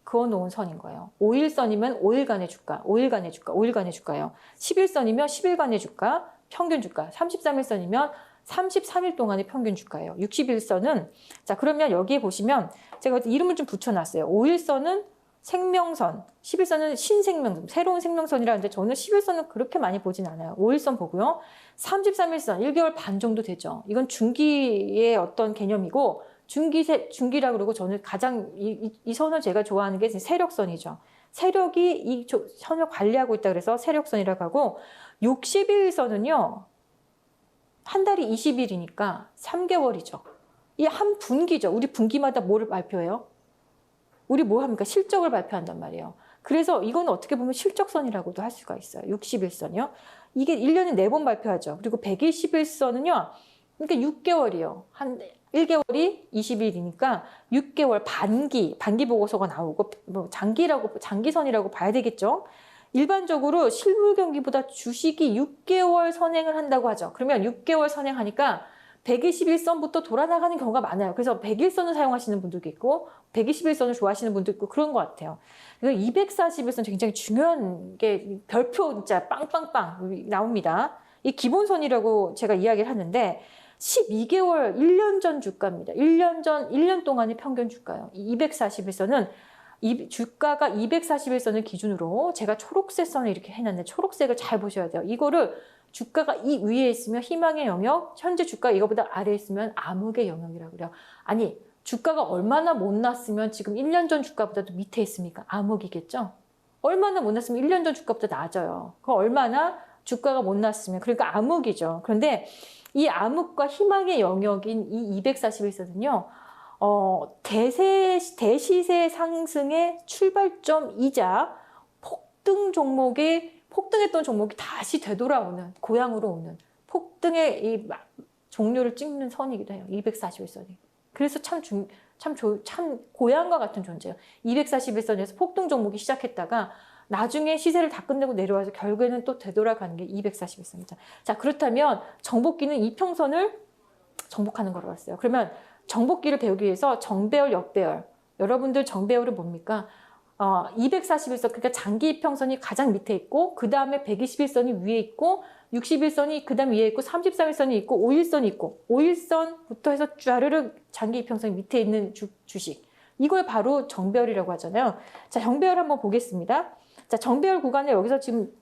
그어놓은 선인 거예요. 5일선이면 5일간의 주가, 5일간의 주가, 5일간의 주가예요. 10일선이면 10일간의 주가, 평균 주가, 33일선이면 33일 동안의 평균 주가예요. 60일선은, 자, 그러면 여기에 보시면 제가 이름을 좀 붙여놨어요. 5일선은 생명선, 10일선은 신생명선, 새로운 생명선이라는데 저는 10일선은 그렇게 많이 보진 않아요. 5일선 보고요. 33일선, 1개월 반 정도 되죠. 이건 중기의 어떤 개념이고 중기라 그러고 저는 가장 이 선을 제가 좋아하는 게 세력선이죠. 세력이 이 선을 관리하고 있다 그래서 세력선이라고 하고 60일선은요. 한 달이 20일이니까 3개월이죠. 이 한 분기죠. 우리 분기마다 뭐를 발표해요? 우리 뭐 합니까? 실적을 발표한단 말이에요. 그래서 이건 어떻게 보면 실적선이라고도 할 수가 있어요. 60일선이요. 이게 1년에 4번 발표하죠. 그리고 120일선은요. 그러니까 6개월이요. 한 1개월이 20일이니까 6개월 반기 보고서가 나오고 뭐 장기선이라고 봐야 되겠죠. 일반적으로 실물 경기보다 주식이 6개월 선행을 한다고 하죠. 그러면 6개월 선행하니까 121선부터 돌아나가는 경우가 많아요. 그래서 101선을 사용하시는 분들도 있고 121선을 좋아하시는 분도 있고 그런 것 같아요. 241선 굉장히 중요한 게 별표 진짜 빵빵빵 나옵니다. 이 기본선이라고 제가 이야기를 하는데 12개월 1년 전 주가입니다. 1년 동안의 평균 주가요. 241선은 주가가 241선을 기준으로 제가 초록색 선을 이렇게 해놨는데 초록색을 잘 보셔야 돼요. 이거를 주가가 이 위에 있으면 희망의 영역, 현재 주가 이거보다 아래에 있으면 암흑의 영역이라고 그래요. 아니, 주가가 얼마나 못났으면 지금 1년 전 주가보다도 밑에 있습니까? 암흑이겠죠? 얼마나 못났으면 1년 전 주가보다 낮아요. 그 얼마나 주가가 못났으면, 그러니까 암흑이죠. 그런데 이 암흑과 희망의 영역인 이 241선은요, 대시세 상승의 출발점이자 폭등했던 종목이 다시 되돌아오는, 고향으로 오는 폭등의 이 종료를 찍는 선이기도 해요. 241선이. 그래서 참 고향과 같은 존재예요. 241선에서 폭등 종목이 시작했다가 나중에 시세를 다 끝내고 내려와서 결국에는 또 되돌아가는 게 241선이죠. 자, 그렇다면 정복기는 이평선을 정복하는 거라고 했어요. 그러면 정복기를 배우기 위해서 정배열, 역배열. 여러분들 정배열은 뭡니까? 241선, 그러니까 장기 이평선이 가장 밑에 있고, 그 다음에 121선이 위에 있고, 60일선이 그 다음 위에 있고, 33일선이 있고, 5일선이 있고, 5일선부터 해서 쭈르륵 장기 이평선이 밑에 있는 주식. 이걸 바로 정배열이라고 하잖아요. 자, 정배열 한번 보겠습니다. 자, 정배열 구간에 여기서 지금,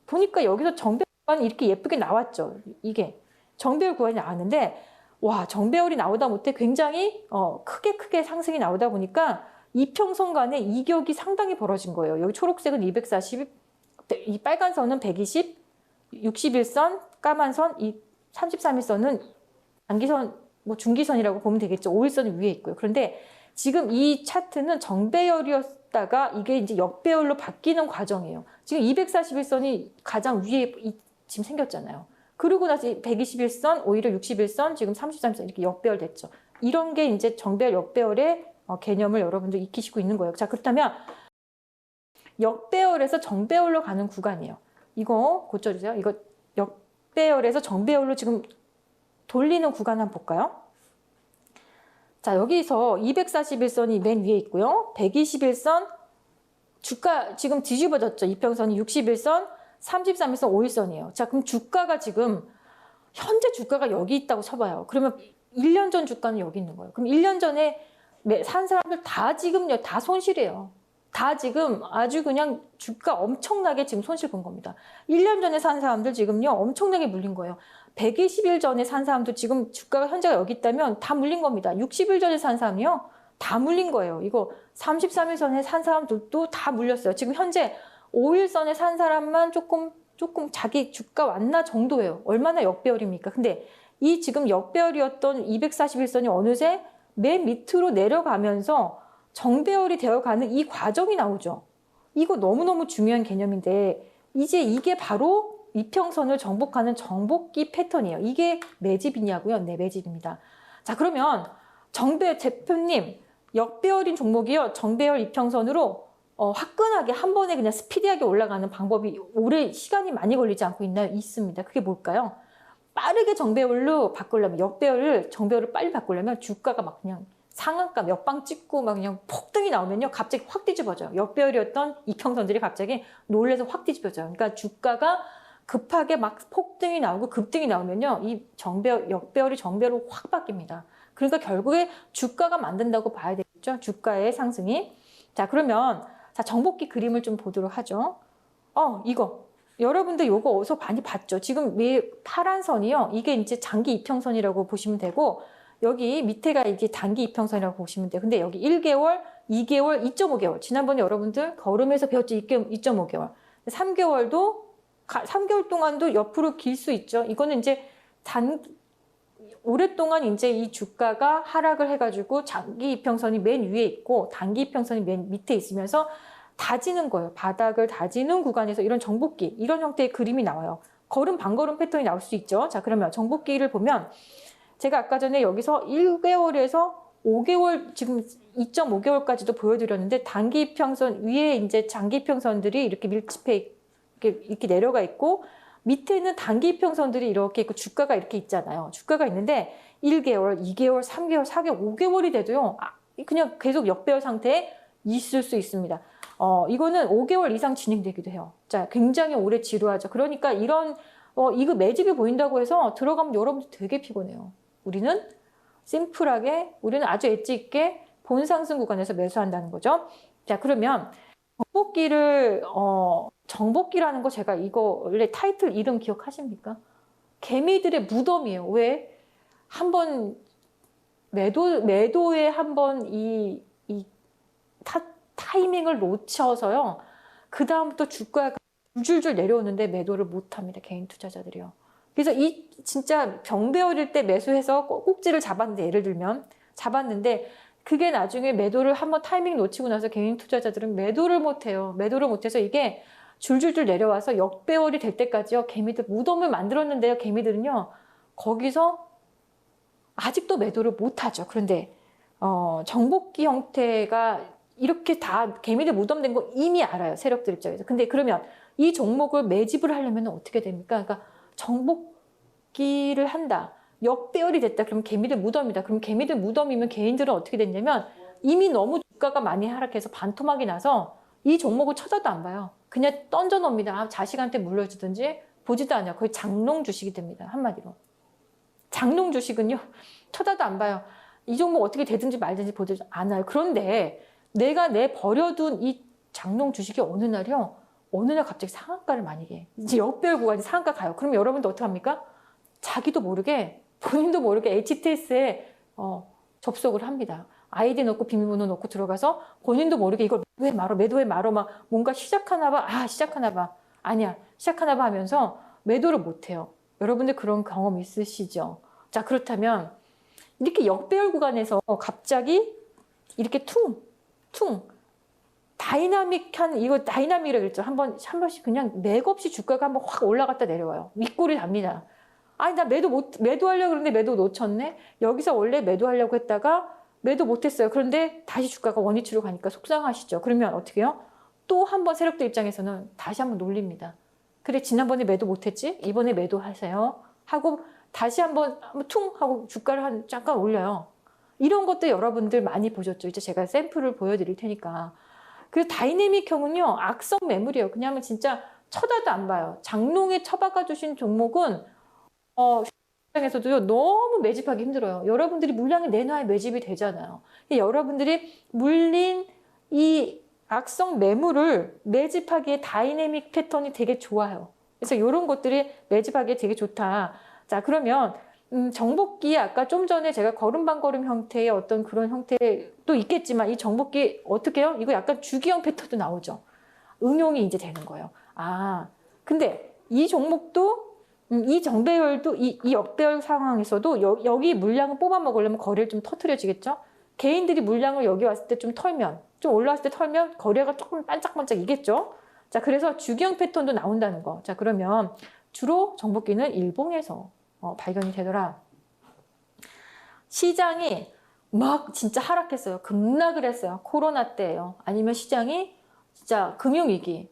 보니까 여기서 정배열 구간이 이렇게 예쁘게 나왔죠. 이게. 정배열 구간이 나왔는데, 와, 정배열이 나오다 못해 굉장히, 크게 상승이 나오다 보니까, 이평선 간의 이격이 상당히 벌어진 거예요. 여기 초록색은 240, 이 빨간 선은 120, 61선, 까만 선, 이 33일선은 장기선 뭐 중기선이라고 보면 되겠죠. 5일선이 위에 있고요. 그런데 지금 이 차트는 정배열이었다가 이게 이제 역배열로 바뀌는 과정이에요. 지금 241선이 가장 위에 지금 생겼잖아요. 그러고 나서 121선, 오히려 61선, 지금 33선 이렇게 역배열 됐죠. 이런 게 이제 정배열, 역배열의 개념을 여러분들 익히시고 있는 거예요. 자, 그렇다면 역배열에서 정배열로 가는 구간이에요. 이거 고쳐주세요. 이거 역배열에서 정배열로 지금 돌리는 구간 한번 볼까요? 자, 여기서 241선이 맨 위에 있고요. 121선 주가 지금 뒤집어졌죠. 이평선이 61선, 33일선, 5일선이에요. 자, 그럼 주가가 지금 현재 주가가 여기 있다고 쳐봐요. 그러면 1년 전 주가는 여기 있는 거예요. 그럼 1년 전에 산 사람들 다 지금요, 다 손실이에요. 다 지금 아주 그냥 주가 엄청나게 지금 손실 본 겁니다. 1년 전에 산 사람들 지금요, 엄청나게 물린 거예요. 120일 전에 산 사람도 지금 주가가 현재가 여기 있다면 다 물린 겁니다. 60일 전에 산 사람이요, 다 물린 거예요. 이거 33일 전에 산 사람들도 다 물렸어요. 지금 현재 5일선에 산 사람만 조금 자기 주가 왔나 정도예요. 얼마나 역배열입니까? 근데 이 지금 역배열이었던 241선이 어느새 맨 밑으로 내려가면서 정배열이 되어가는 이 과정이 나오죠. 이거 너무너무 중요한 개념인데 이제 이게 바로 이평선을 정복하는 정복기 패턴이에요. 이게 매집이냐고요? 네, 매집입니다. 자, 그러면 대표님, 역배열인 종목이요, 정배열 이평선으로 화끈하게 한 번에 그냥 스피디하게 올라가는 방법이 오래 시간이 많이 걸리지 않고 있나요? 있습니다. 그게 뭘까요? 빠르게 정배열로 바꾸려면, 역배열을 정배열을 빨리 바꾸려면 주가가 막 그냥 상한가 몇 방 찍고 막 그냥 폭등이 나오면요, 갑자기 확 뒤집어져요. 역배열이었던 이평선들이 갑자기 놀래서 확 뒤집어져요. 그러니까 주가가 급하게 막 폭등이 나오고 급등이 나오면요, 이 역배열이 정배열로 확 바뀝니다. 그러니까 결국에 주가가 만든다고 봐야 되겠죠. 주가의 상승이. 자, 그러면 자, 정복기 그림을 좀 보도록 하죠. 이거 여러분들 요거 어디서 많이 봤죠? 지금 파란 선이요, 이게 이제 장기 이평선이라고 보시면 되고, 여기 밑에가 이게 단기 이평선이라고 보시면 돼요. 근데 여기 1개월, 2개월, 2.5개월. 지난번에 여러분들 걸음에서 배웠죠? 2.5개월. 3개월 동안도 옆으로 길 수 있죠. 이거는 이제 오랫동안 이제 이 주가가 하락을 해가지고 장기 이평선이 맨 위에 있고 단기 이평선이 맨 밑에 있으면서 다지는 거예요. 바닥을 다지는 구간에서 이런 정복기, 이런 형태의 그림이 나와요. 걸음 반걸음 패턴이 나올 수 있죠. 자, 그러면 정복기를 보면 제가 아까 전에 여기서 1개월에서 5개월, 지금 2.5개월까지도 보여드렸는데 단기 이평선 위에 이제 장기 이평선들이 이렇게 밀집해 이렇게 내려가 있고 밑에는 단기 이평선들이 이렇게 있고 주가가 이렇게 있잖아요. 주가가 있는데 1개월, 2개월, 3개월, 4개월, 5개월이 돼도요, 그냥 계속 역배열 상태에 있을 수 있습니다. 이거는 5개월 이상 진행되기도 해요. 자, 굉장히 오래 지루하죠. 그러니까 이런 이거 매집이 보인다고 해서 들어가면 여러분들 되게 피곤해요. 우리는 심플하게, 우리는 아주 엣지 있게 본상승 구간에서 매수한다는 거죠. 자, 그러면 정복기라는 거, 제가 이거 원래 타이틀 이름 기억하십니까? 개미들의 무덤이에요. 왜? 한번 매도에 한번 타이밍을 놓쳐서요, 그 다음부터 주가가 줄줄 내려오는데 매도를 못합니다. 개인 투자자들이요. 그래서 이 진짜 병배열일 때 매수해서 꼭지를 잡았는데, 예를 들면 잡았는데 그게 나중에 매도를 한번 타이밍 놓치고 나서 개인 투자자들은 매도를 못해요. 매도를 못해서 이게 줄줄줄 내려와서 역배열이 될 때까지요, 개미들 무덤을 만들었는데요, 개미들은요 거기서 아직도 매도를 못하죠. 그런데 정복기 형태가 이렇게 다 개미들 무덤된 거 이미 알아요, 세력들 입장에서. 근데 그러면 이 종목을 매집을 하려면 어떻게 됩니까? 그러니까 정복기를 한다, 역배열이 됐다, 그러면 개미들 무덤이다. 그럼 개미들 무덤이면 개인들은 어떻게 됐냐면 이미 너무 주가가 많이 하락해서 반토막이 나서 이 종목을 쳐다도 안 봐요. 그냥 던져 놓습니다. 자식한테 물려주든지 보지도 않아요. 거의 장롱 주식이 됩니다. 한마디로. 장롱 주식은요, 쳐다도 안 봐요. 이 종목 어떻게 되든지 말든지 보지 않아요. 그런데 내가 버려둔 이 장롱 주식이 어느 날 갑자기 상한가를 많이 해. 이제 역배열 구간이 상한가 가요. 그럼 여러분도 어떻게 합니까? 자기도 모르게, 본인도 모르게 HTS에 접속을 합니다. 아이디 넣고 비밀번호 넣고 들어가서 본인도 모르게 이걸 매도해 말어, 막 뭔가 시작하나 봐. 시작하나 봐. 아니야, 시작하나 봐 하면서 매도를 못 해요. 여러분들 그런 경험 있으시죠? 자, 그렇다면 이렇게 역배열 구간에서 갑자기 이렇게 퉁 다이나믹한, 이거 다이나믹이라고 그랬죠. 한 번씩 그냥 맥없이 주가가 한번 확 올라갔다 내려와요. 윗골이 답니다. 아니, 나 매도하려고 그러는데 매도 놓쳤네? 여기서 원래 매도하려고 했다가 매도 못했어요. 그런데 다시 주가가 원위치로 가니까 속상하시죠. 그러면 어떻게 해요? 또 한 번 세력들 입장에서는 다시 한번 놀립니다. 그래, 지난번에 매도 못했지? 이번에 매도하세요. 하고 다시 한번 퉁 하고 주가를 잠깐 올려요. 이런 것도 여러분들 많이 보셨죠. 이제 제가 샘플을 보여드릴 테니까. 그 다이내믹형은요, 악성 매물이에요. 그냥 진짜 쳐다도 안 봐요. 장롱에 처박아 주신 종목은 시장에서도요, 너무 매집하기 힘들어요. 여러분들이 물량이 내놔야 매집이 되잖아요. 여러분들이 물린 이 악성 매물을 매집하기에 다이내믹 패턴이 되게 좋아요. 그래서 이런 것들이 매집하기에 되게 좋다. 자, 그러면 정복기, 아까 좀 전에 제가 걸음반걸음 형태의 어떤 그런 형태도 있겠지만, 이 정복기 어떻게 해요? 이거 약간 주기형 패턴도 나오죠. 응용이 이제 되는 거예요. 아, 근데 이 종목도 이 정배열도 이 역배열 상황에서도 여기 물량을 뽑아 먹으려면 거래를 좀 터트려지겠죠? 개인들이 물량을 여기 왔을 때 좀 털면, 좀 올라왔을 때 털면 거래가 조금 반짝반짝 이겠죠? 자, 그래서 주기형 패턴도 나온다는 거. 자, 그러면 주로 정복기는 일봉에서 발견이 되더라. 시장이 막 진짜 하락했어요. 급락을 했어요. 코로나 때예요. 아니면 시장이 진짜 금융위기,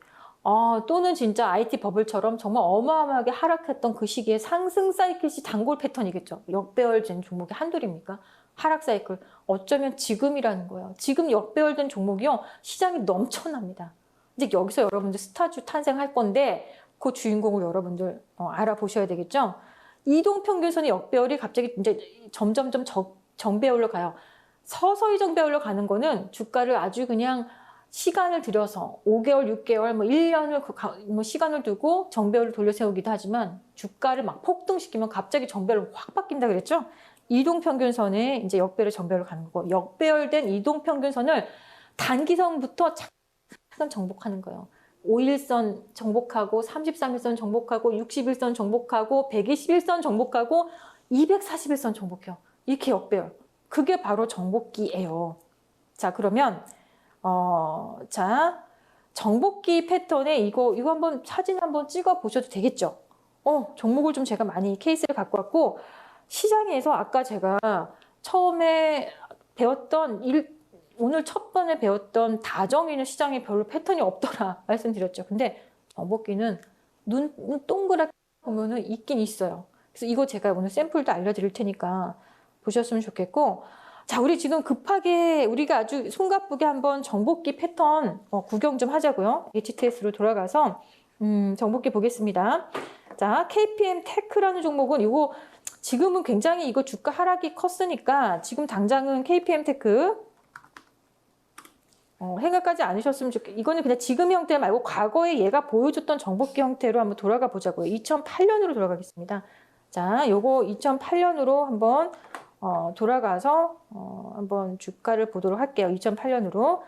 또는 진짜 IT 버블처럼 정말 어마어마하게 하락했던 그 시기에 상승 사이클이 단골 패턴이겠죠. 역배열된 종목이 한둘입니까? 하락 사이클. 어쩌면 지금이라는 거예요. 지금 역배열된 종목이요, 시장이 넘쳐납니다. 이제 여기서 여러분들 스타주 탄생할 건데 그 주인공을 여러분들 알아보셔야 되겠죠. 이동평균선의 역배열이 갑자기 이제 점점점 정배열로 가요. 서서히 정배열로 가는 거는 주가를 아주 그냥 시간을 들여서 5개월, 6개월, 1년을 시간을 두고 정배열을 돌려 세우기도 하지만, 주가를 막 폭등시키면 갑자기 정배열로 확 바뀐다 그랬죠? 이동평균선에 이제 역배열, 정배열로 가는 거고, 역배열된 이동평균선을 단기선부터 차근 정복하는 거예요. 5일선 정복하고, 33일선 정복하고, 60일선 정복하고, 121선 정복하고, 241선 정복해요. 이렇게 역배열. 그게 바로 정복기예요. 자, 그러면 자, 정복기 패턴에 이거 한번 사진 한번 찍어 보셔도 되겠죠? 종목을 좀 제가 많이 케이스를 갖고 왔고, 시장에서 아까 제가 처음에 배웠던 오늘 첫 번에 배웠던 다정이는 시장에 별로 패턴이 없더라 말씀드렸죠. 근데 정복기는 눈 동그랗게 보면은 있긴 있어요. 그래서 이거 제가 오늘 샘플도 알려드릴 테니까 보셨으면 좋겠고, 자, 우리 지금 급하게 우리가 아주 손가쁘게 한번 정복기 패턴 구경 좀 하자고요. HTS로 돌아가서 정복기 보겠습니다. 자, KPM 테크라는 종목은 이거 지금은 굉장히 이거 주가 하락이 컸으니까 지금 당장은 KPM 테크 생각하지 않으셨으면 좋겠어요. 이거는 그냥 지금 형태 말고 과거에 얘가 보여줬던 정복기 형태로 한번 돌아가 보자고요. 2008년으로 돌아가겠습니다. 자, 요거 2008년으로 한번 돌아가서 한번 주가를 보도록 할게요. 2008년으로.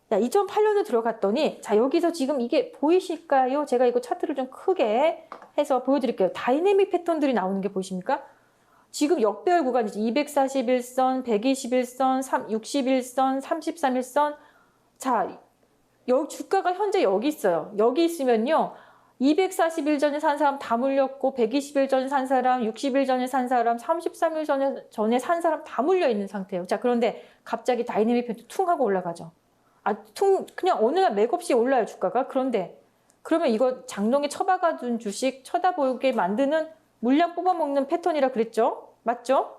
자, 2008년으로 들어갔더니, 자, 여기서 지금 이게 보이실까요? 제가 이거 차트를 좀 크게 해서 보여드릴게요. 다이내믹 패턴들이 나오는 게 보이십니까? 지금 역배열 구간이지. 241선, 121선, 61선, 33일선. 자, 주가가 현재 여기 있어요. 여기 있으면요, 240일 전에 산 사람 다 물렸고, 120일 전에 산 사람, 60일 전에 산 사람, 33일 전에 산 사람 다 물려 있는 상태예요. 자, 그런데 갑자기 다이내믹 패턴 퉁 하고 올라가죠. 그냥 어느 날 맥없이 올라요, 주가가. 그러면 이거 장롱에 처박아둔 주식 쳐다보게 만드는, 물량 뽑아먹는 패턴이라 그랬죠? 맞죠?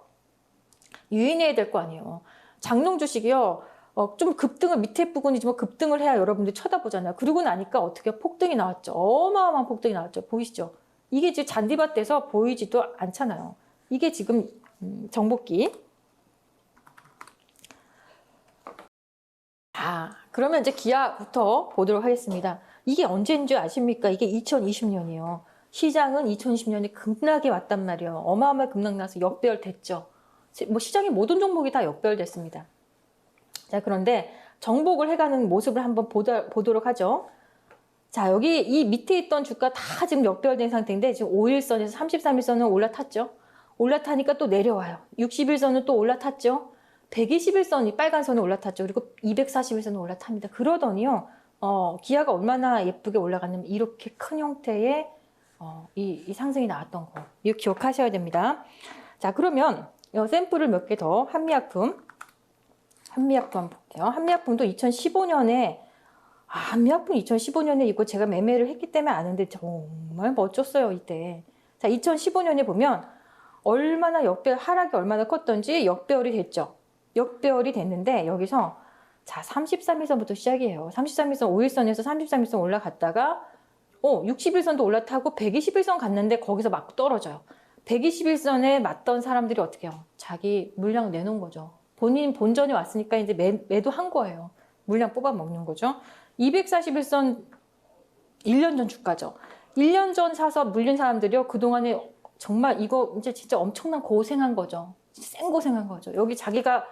유인해야 될 거 아니에요. 장롱 주식이요, 좀 급등을, 밑에 부분이지만 급등을 해야 여러분들이 쳐다보잖아요. 그러고 나니까 어떻게 폭등이 나왔죠. 어마어마한 폭등이 나왔죠. 보이시죠? 이게 이제 잔디밭에서 보이지도 않잖아요. 이게 지금 정복기. 그러면 이제 기아부터 보도록 하겠습니다. 이게 언제인 줄 아십니까? 이게 2020년이에요. 시장은 2020년에 급락이 왔단 말이에요. 어마어마하게 급락 나서 역배열 됐죠. 시장의 모든 종목이 다 역배열 됐습니다. 자, 그런데 정복을 해가는 모습을 한번 보도록 하죠. 자, 여기 이 밑에 있던 주가 다 지금 역배열된 상태인데, 지금 5일선에서 33일선은 올라탔죠. 올라타니까 또 내려와요. 60일선은 또 올라탔죠. 121선이 빨간 선에 올라탔죠. 그리고 241선은 올라탑니다. 그러더니요. 기아가 얼마나 예쁘게 올라갔냐면 이렇게 큰 형태의 이 상승이 나왔던 거. 이거 기억하셔야 됩니다. 자, 그러면 샘플을 몇 개 더 한미약품 한번 볼게요. 한미약품도 2015년에 한미약품 2015년에 이거 제가 매매를 했기 때문에 아는데 정말 멋졌어요, 이때. 자, 2015년에 보면 얼마나 하락이 얼마나 컸던지 역배열이 됐죠. 역배열이 됐는데 여기서 자, 33일선부터 시작이에요. 33일선 5일선에서 33일선 올라갔다가 60일선도 올라타고 121선 갔는데 거기서 막 떨어져요. 121선에 맞던 사람들이 어떻게 해요? 자기 물량 내놓은 거죠. 본인 본전이 왔으니까 이제 매도한 거예요. 물량 뽑아 먹는 거죠. 241선 1년 전 주가죠. 1년 전 사서 물린 사람들이요. 그동안에 정말 이거 이제 진짜 엄청난 고생한 거죠. 생 고생한 거죠. 여기 자기가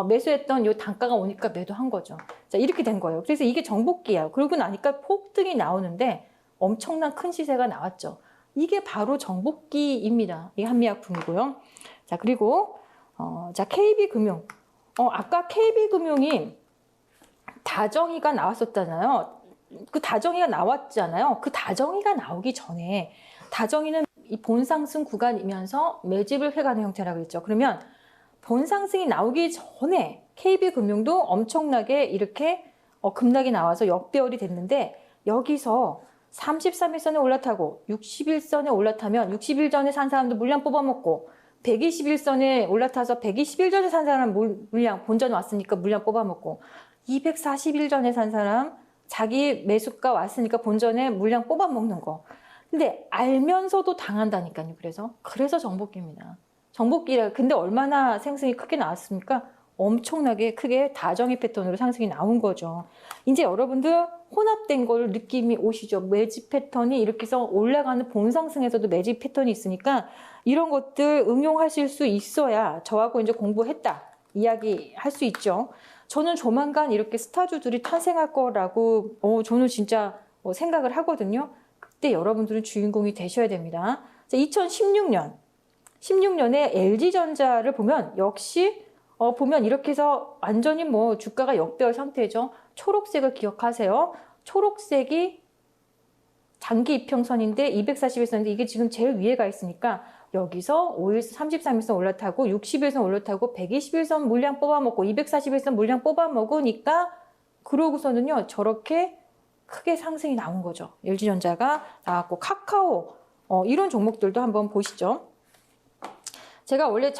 매수했던 이 단가가 오니까 매도한 거죠. 자, 이렇게 된 거예요. 그래서 이게 정복기예요. 그러고 나니까 폭등이 나오는데 엄청난 큰 시세가 나왔죠. 이게 바로 정복기입니다. 이게 한미약품이고요. 자, 그리고 자, KB금융. 아까 KB금융이 다정이가 나왔었잖아요. 그 다정이가 나왔잖아요. 그 다정이가 나오기 전에 다정이는 이 본상승 구간이면서 매집을 해가는 형태라고 했죠. 그러면 본상승이 나오기 전에 KB금융도 엄청나게 이렇게 급락이 나와서 역배열이 됐는데 여기서 33일선에 올라타고 61선에 올라타면 60일 전에 산 사람도 물량 뽑아먹고 121선에 올라타서 120일 전에 산 사람 물량 본전 왔으니까 물량 뽑아먹고 241 전에 산 사람 자기 매수가 왔으니까 본전에 물량 뽑아먹는 거. 근데 알면서도 당한다니까요. 그래서 정복기입니다. 정복기라. 근데 얼마나 상승이 크게 나왔습니까? 엄청나게 크게 다정의 패턴으로 상승이 나온 거죠. 이제 여러분들 혼합된 걸 느낌이 오시죠? 매집 패턴이 이렇게 해서 올라가는 본상승에서도 매집 패턴이 있으니까 이런 것들 응용하실 수 있어야 저하고 이제 공부했다 이야기할 수 있죠. 저는 조만간 이렇게 스타주들이 탄생할 거라고 저는 진짜 생각을 하거든요. 그때 여러분들은 주인공이 되셔야 됩니다. 2016년에 LG전자를 보면 역시 보면 이렇게 해서 완전히 뭐 주가가 역배열 상태죠. 초록색을 기억하세요. 초록색이 장기 이평선인데 241선인데 이게 지금 제일 위에 가 있으니까 여기서 5일선, 33일선 올라타고 60일선 올라타고 121선 물량 뽑아먹고 241선 물량 뽑아먹으니까 그러고서는요 저렇게 크게 상승이 나온 거죠. LG전자가 나왔고 카카오 이런 종목들도 한번 보시죠. 제가 원래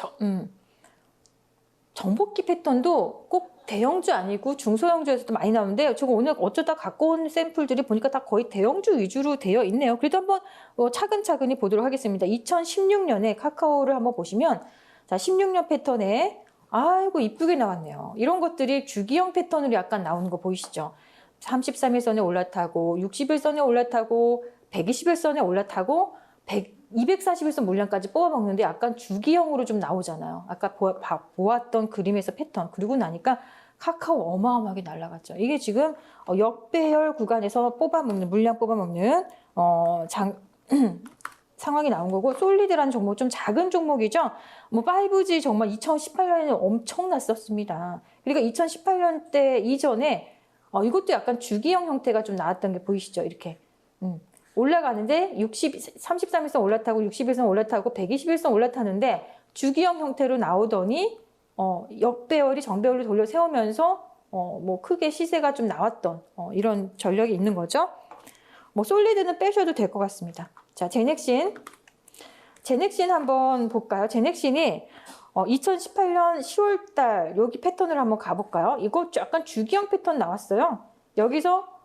정복기 패턴도 꼭 대형주 아니고 중소형주에서도 많이 나오는데 제가 오늘 어쩌다 갖고 온 샘플들이 보니까 다 거의 대형주 위주로 되어 있네요. 그래도 한번 차근차근히 보도록 하겠습니다. 2016년에 카카오를 한번 보시면 자 16년 패턴에 아이고 이쁘게 나왔네요. 이런 것들이 주기형 패턴으로 약간 나오는 거 보이시죠? 33일선에 올라타고 60일선에 올라타고 120일선에 올라타고 241선 물량까지 뽑아먹는데 약간 주기형으로 좀 나오잖아요. 아까 보았던 그림에서 패턴. 그리고 나니까 카카오 어마어마하게 날아갔죠. 이게 지금 역배열 구간에서 물량 뽑아먹는 상황이 나온 거고 솔리드라는 종목 좀 작은 종목이죠. 뭐 5G 정말 2018년에는 엄청났었습니다. 그러니까 2018년대 이전에 이것도 약간 주기형 형태가 좀 나왔던 게 보이시죠? 이렇게 올라가는데 33일선 올라타고 60일선 올라타고 121선 올라타는데 주기형 형태로 나오더니 역배열이 정배열로 돌려 세우면서 뭐 크게 시세가 좀 나왔던 이런 전력이 있는 거죠. 뭐 솔리드는 빼셔도 될 것 같습니다. 자, 제넥신 한번 볼까요? 제넥신이 2018년 10월달 여기 패턴을 한번 가볼까요? 이거 약간 주기형 패턴 나왔어요. 여기서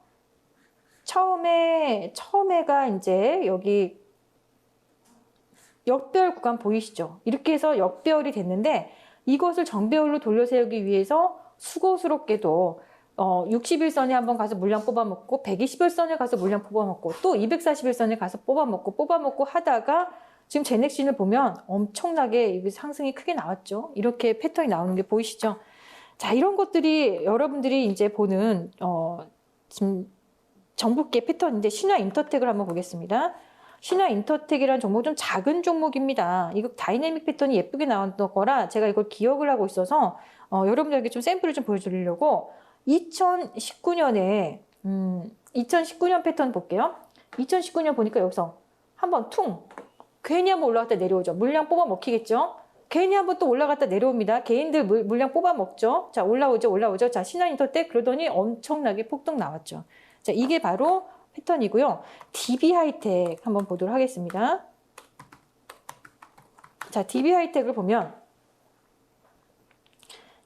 처음에가 이제 여기 역배열 구간 보이시죠? 이렇게 해서 역배열이 됐는데 이것을 정배열로 돌려 세우기 위해서 수고스럽게도 60일선에 한번 가서 물량 뽑아먹고 120일선에 가서 물량 뽑아먹고 또 241선에 가서 뽑아먹고 하다가 지금 제넥신을 보면 엄청나게 상승이 크게 나왔죠. 이렇게 패턴이 나오는 게 보이시죠? 자, 이런 것들이 여러분들이 이제 보는 지금 정복기의 패턴인데 신화 인터텍을 한번 보겠습니다. 신화인터텍이라는 종목 좀 작은 종목입니다. 이거 다이내믹 패턴이 예쁘게 나왔던 거라 제가 이걸 기억을 하고 있어서 여러분들에게 좀 샘플을 좀 보여드리려고 2019년에 2019년 패턴 볼게요. 2019년 보니까 여기서 한번 괜히 한번 올라갔다 내려오죠. 물량 뽑아 먹히겠죠. 괜히 한번 또 올라갔다 내려옵니다. 개인들 물량 뽑아 먹죠. 자, 올라오죠. 자, 신한인터텍 그러더니 엄청나게 폭등 나왔죠. 자, 이게 바로 패턴이고요. DB하이텍 한번 보도록 하겠습니다. 자, DB하이텍을 보면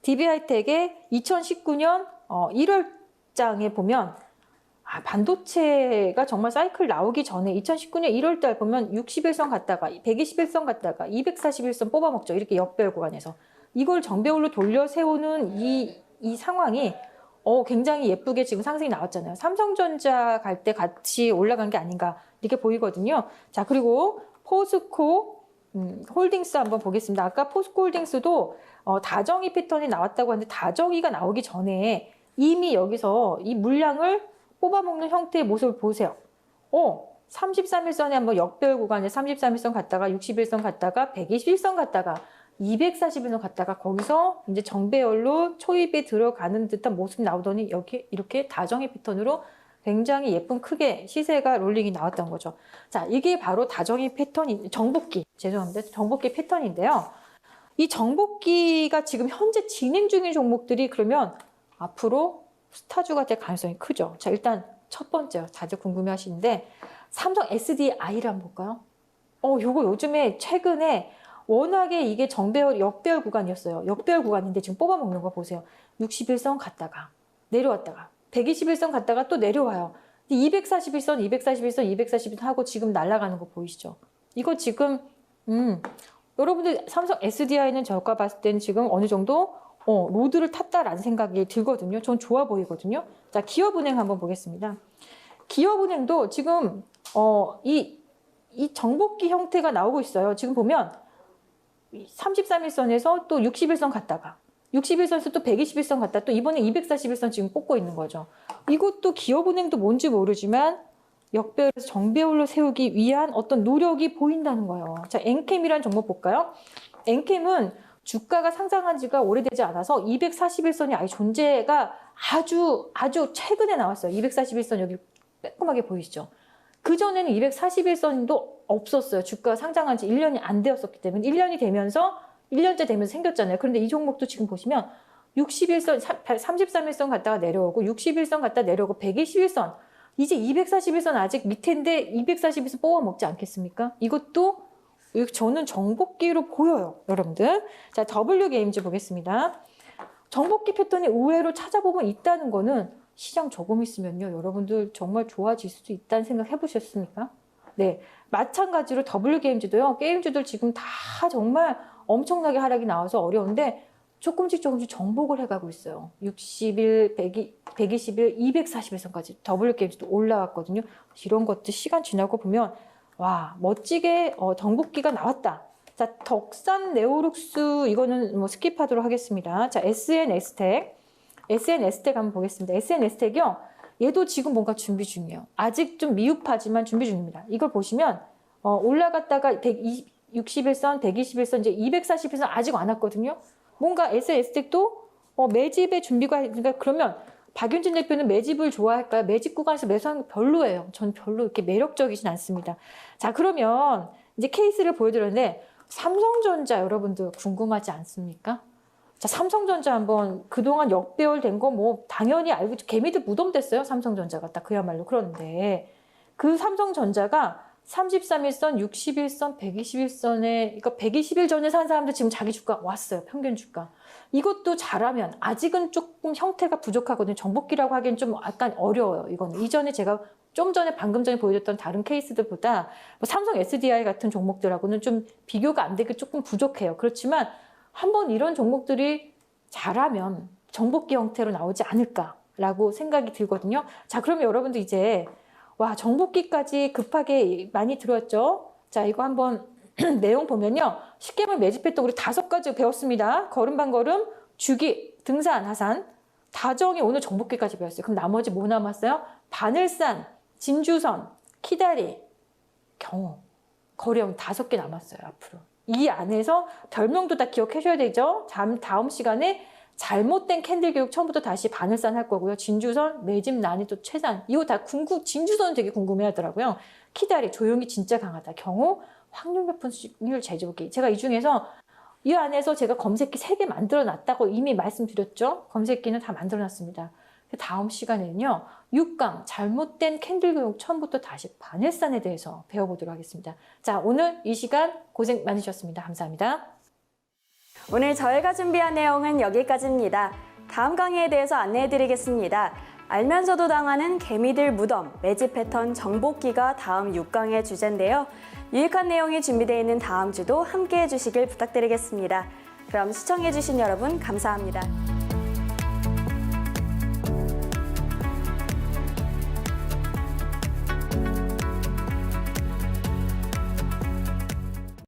DB하이텍의 2019년 1월장에 보면 반도체가 정말 사이클 나오기 전에 2019년 1월달 보면 61선 갔다가 121선 갔다가 241선 뽑아먹죠. 이렇게 역배열 구간에서. 이걸 정배열로 돌려 세우는 이 상황이 굉장히 예쁘게 지금 상승이 나왔잖아요. 삼성전자 갈 때 같이 올라간 게 아닌가 이렇게 보이거든요. 자, 그리고 포스코 홀딩스 한번 보겠습니다. 아까 포스코 홀딩스도 다정이 패턴이 나왔다고 하는데 다정이가 나오기 전에 이미 여기서 이 물량을 뽑아먹는 형태의 모습을 보세요. 33일선에 한번 역별 구간에 33일선 갔다가 61선 갔다가 121선 갔다가 241선 갔다가 거기서 이제 정배열로 초입에 들어가는 듯한 모습이 나오더니 여기 이렇게 다정의 패턴으로 굉장히 예쁜 크게 시세가 롤링이 나왔던 거죠. 자, 이게 바로 다정의 패턴이 정복기 패턴인데요. 이 정복기가 지금 현재 진행 중인 종목들이 그러면 앞으로 스타주가 될 가능성이 크죠. 자, 일단 첫 번째요. 다들 궁금해 하시는데 삼성 SDI를 한번 볼까요? 요거 요즘에 최근에 워낙에 이게 역배열 구간이었어요. 역배열 구간인데 지금 뽑아먹는 거 보세요. 61선 갔다가 내려왔다가 121선 갔다가 또 내려와요. 241선, 241선 하고 지금 날아가는 거 보이시죠? 이거 지금 여러분들 삼성 SDI는 저가 봤을 때는 지금 어느 정도 로드를 탔다라는 생각이 들거든요. 전 좋아 보이거든요. 자, 기업은행 한번 보겠습니다. 기업은행도 지금 이 정복기 형태가 나오고 있어요. 지금 보면 33일선에서 또 61선 갔다가 61선에서 또 121선 갔다 또 이번에 241선 지금 뽑고 있는 거죠. 이것도 기업은행도 뭔지 모르지만 역배열에서 정배열로 세우기 위한 어떤 노력이 보인다는 거예요. 자, 엔캠이라는 종목 볼까요? 엔캠은 주가가 상장한 지가 오래되지 않아서 241선이 아예 존재가 아주 최근에 나왔어요. 241선 여기 빼꼼하게 보이시죠? 그전에는 241선도 없었어요. 주가가 상장한 지 1년이 안 되었었기 때문에 1년이 되면서 1년째 되면서 생겼잖아요. 그런데 이 종목도 지금 보시면 61선, 33일선 갔다가 내려오고 61선 갔다 내려오고 121선 이제 241선 아직 밑인데 241선 뽑아 먹지 않겠습니까? 이것도 저는 정복기로 보여요, 여러분들. 자, W게임즈 보겠습니다. 정복기 패턴이 의외로 찾아보면 있다는 거는 시장 조금 있으면요, 여러분들 정말 좋아질 수도 있다는 생각 해보셨습니까? 네, 마찬가지로 W게임즈도요, 게임주들 지금 다 정말 엄청나게 하락이 나와서 어려운데 조금씩 정복을 해가고 있어요. 60일, 120일, 241선까지 W게임즈도 올라왔거든요. 이런 것들 시간 지나고 보면 와, 멋지게 정복기가 나왔다. 자, 덕산 네오룩스 이거는 뭐 스킵하도록 하겠습니다. 자, SNS텍 한번 보겠습니다. SNS텍이요. 얘도 지금 뭔가 준비 중이에요. 아직 좀 미흡하지만 준비 중입니다. 이걸 보시면 올라갔다가 161선, 121선, 이제 241선 아직 안 왔거든요. 뭔가 SNS텍도 매집의 준비가 그러니까 그러면 박윤진 대표는 매집을 좋아할까요? 매집 구간에서 매수하는 거 별로예요. 전 별로 이렇게 매력적이진 않습니다. 자, 그러면 이제 케이스를 보여드렸는데 삼성전자 여러분들 궁금하지 않습니까? 자, 삼성전자 한번 그동안 역배열 된 거 뭐 당연히 알고 개미들 무덤 됐어요. 삼성전자가 딱 그야말로. 그런데 그 삼성전자가 33일선, 61선, 121선에 그러니까 120일 전에 산 사람들 지금 자기 주가 왔어요. 평균 주가. 이것도 잘하면 아직은 조금 형태가 부족하거든요. 정복기라고 하기엔 좀 약간 어려워요. 이거는 이전에 제가 좀 전에 방금 전에 보여줬던 다른 케이스들보다 뭐 삼성 SDI 같은 종목들하고는 좀 비교가 안 되게 조금 부족해요. 그렇지만 한번 이런 종목들이 잘하면 정복기 형태로 나오지 않을까라고 생각이 들거든요. 자, 그러면 여러분들 이제 와, 정복기까지 급하게 많이 들었죠? 자, 이거 한번 내용 보면요. 쉽게 말하면 매집했던 우리 5가지 배웠습니다. 걸음 반 걸음, 주기, 등산, 하산, 다정이 오늘 정복기까지 배웠어요. 그럼 나머지 뭐 남았어요? 바늘산, 진주선, 키다리, 경우 거래형 5개 남았어요. 앞으로 이 안에서 별명도 다 기억하셔야 되죠. 다음 시간에 잘못된 캔들 교육 처음부터 다시 바늘산 할 거고요. 진주선, 매집 난이도 최단. 이거 다 진주선은 되게 궁금해 하더라고요. 키다리, 조용히 진짜 강하다. 경우, 확률 몇 %율 제조기. 제가 이 중에서 이 안에서 제가 검색기 3개 만들어 놨다고 이미 말씀드렸죠. 검색기는 다 만들어 놨습니다. 다음 시간에는요. 6강 잘못된 캔들 교육 처음부터 다시 바늘산에 대해서 배워보도록 하겠습니다. 자, 오늘 이 시간 고생 많으셨습니다. 감사합니다. 오늘 저희가 준비한 내용은 여기까지입니다. 다음 강의에 대해서 안내해드리겠습니다. 알면서도 당하는 개미들 무덤, 매직 패턴 정복기가 다음 6강의 주제인데요. 유익한 내용이 준비되어 있는 다음 주도 함께해 주시길 부탁드리겠습니다. 그럼 시청해주신 여러분 감사합니다.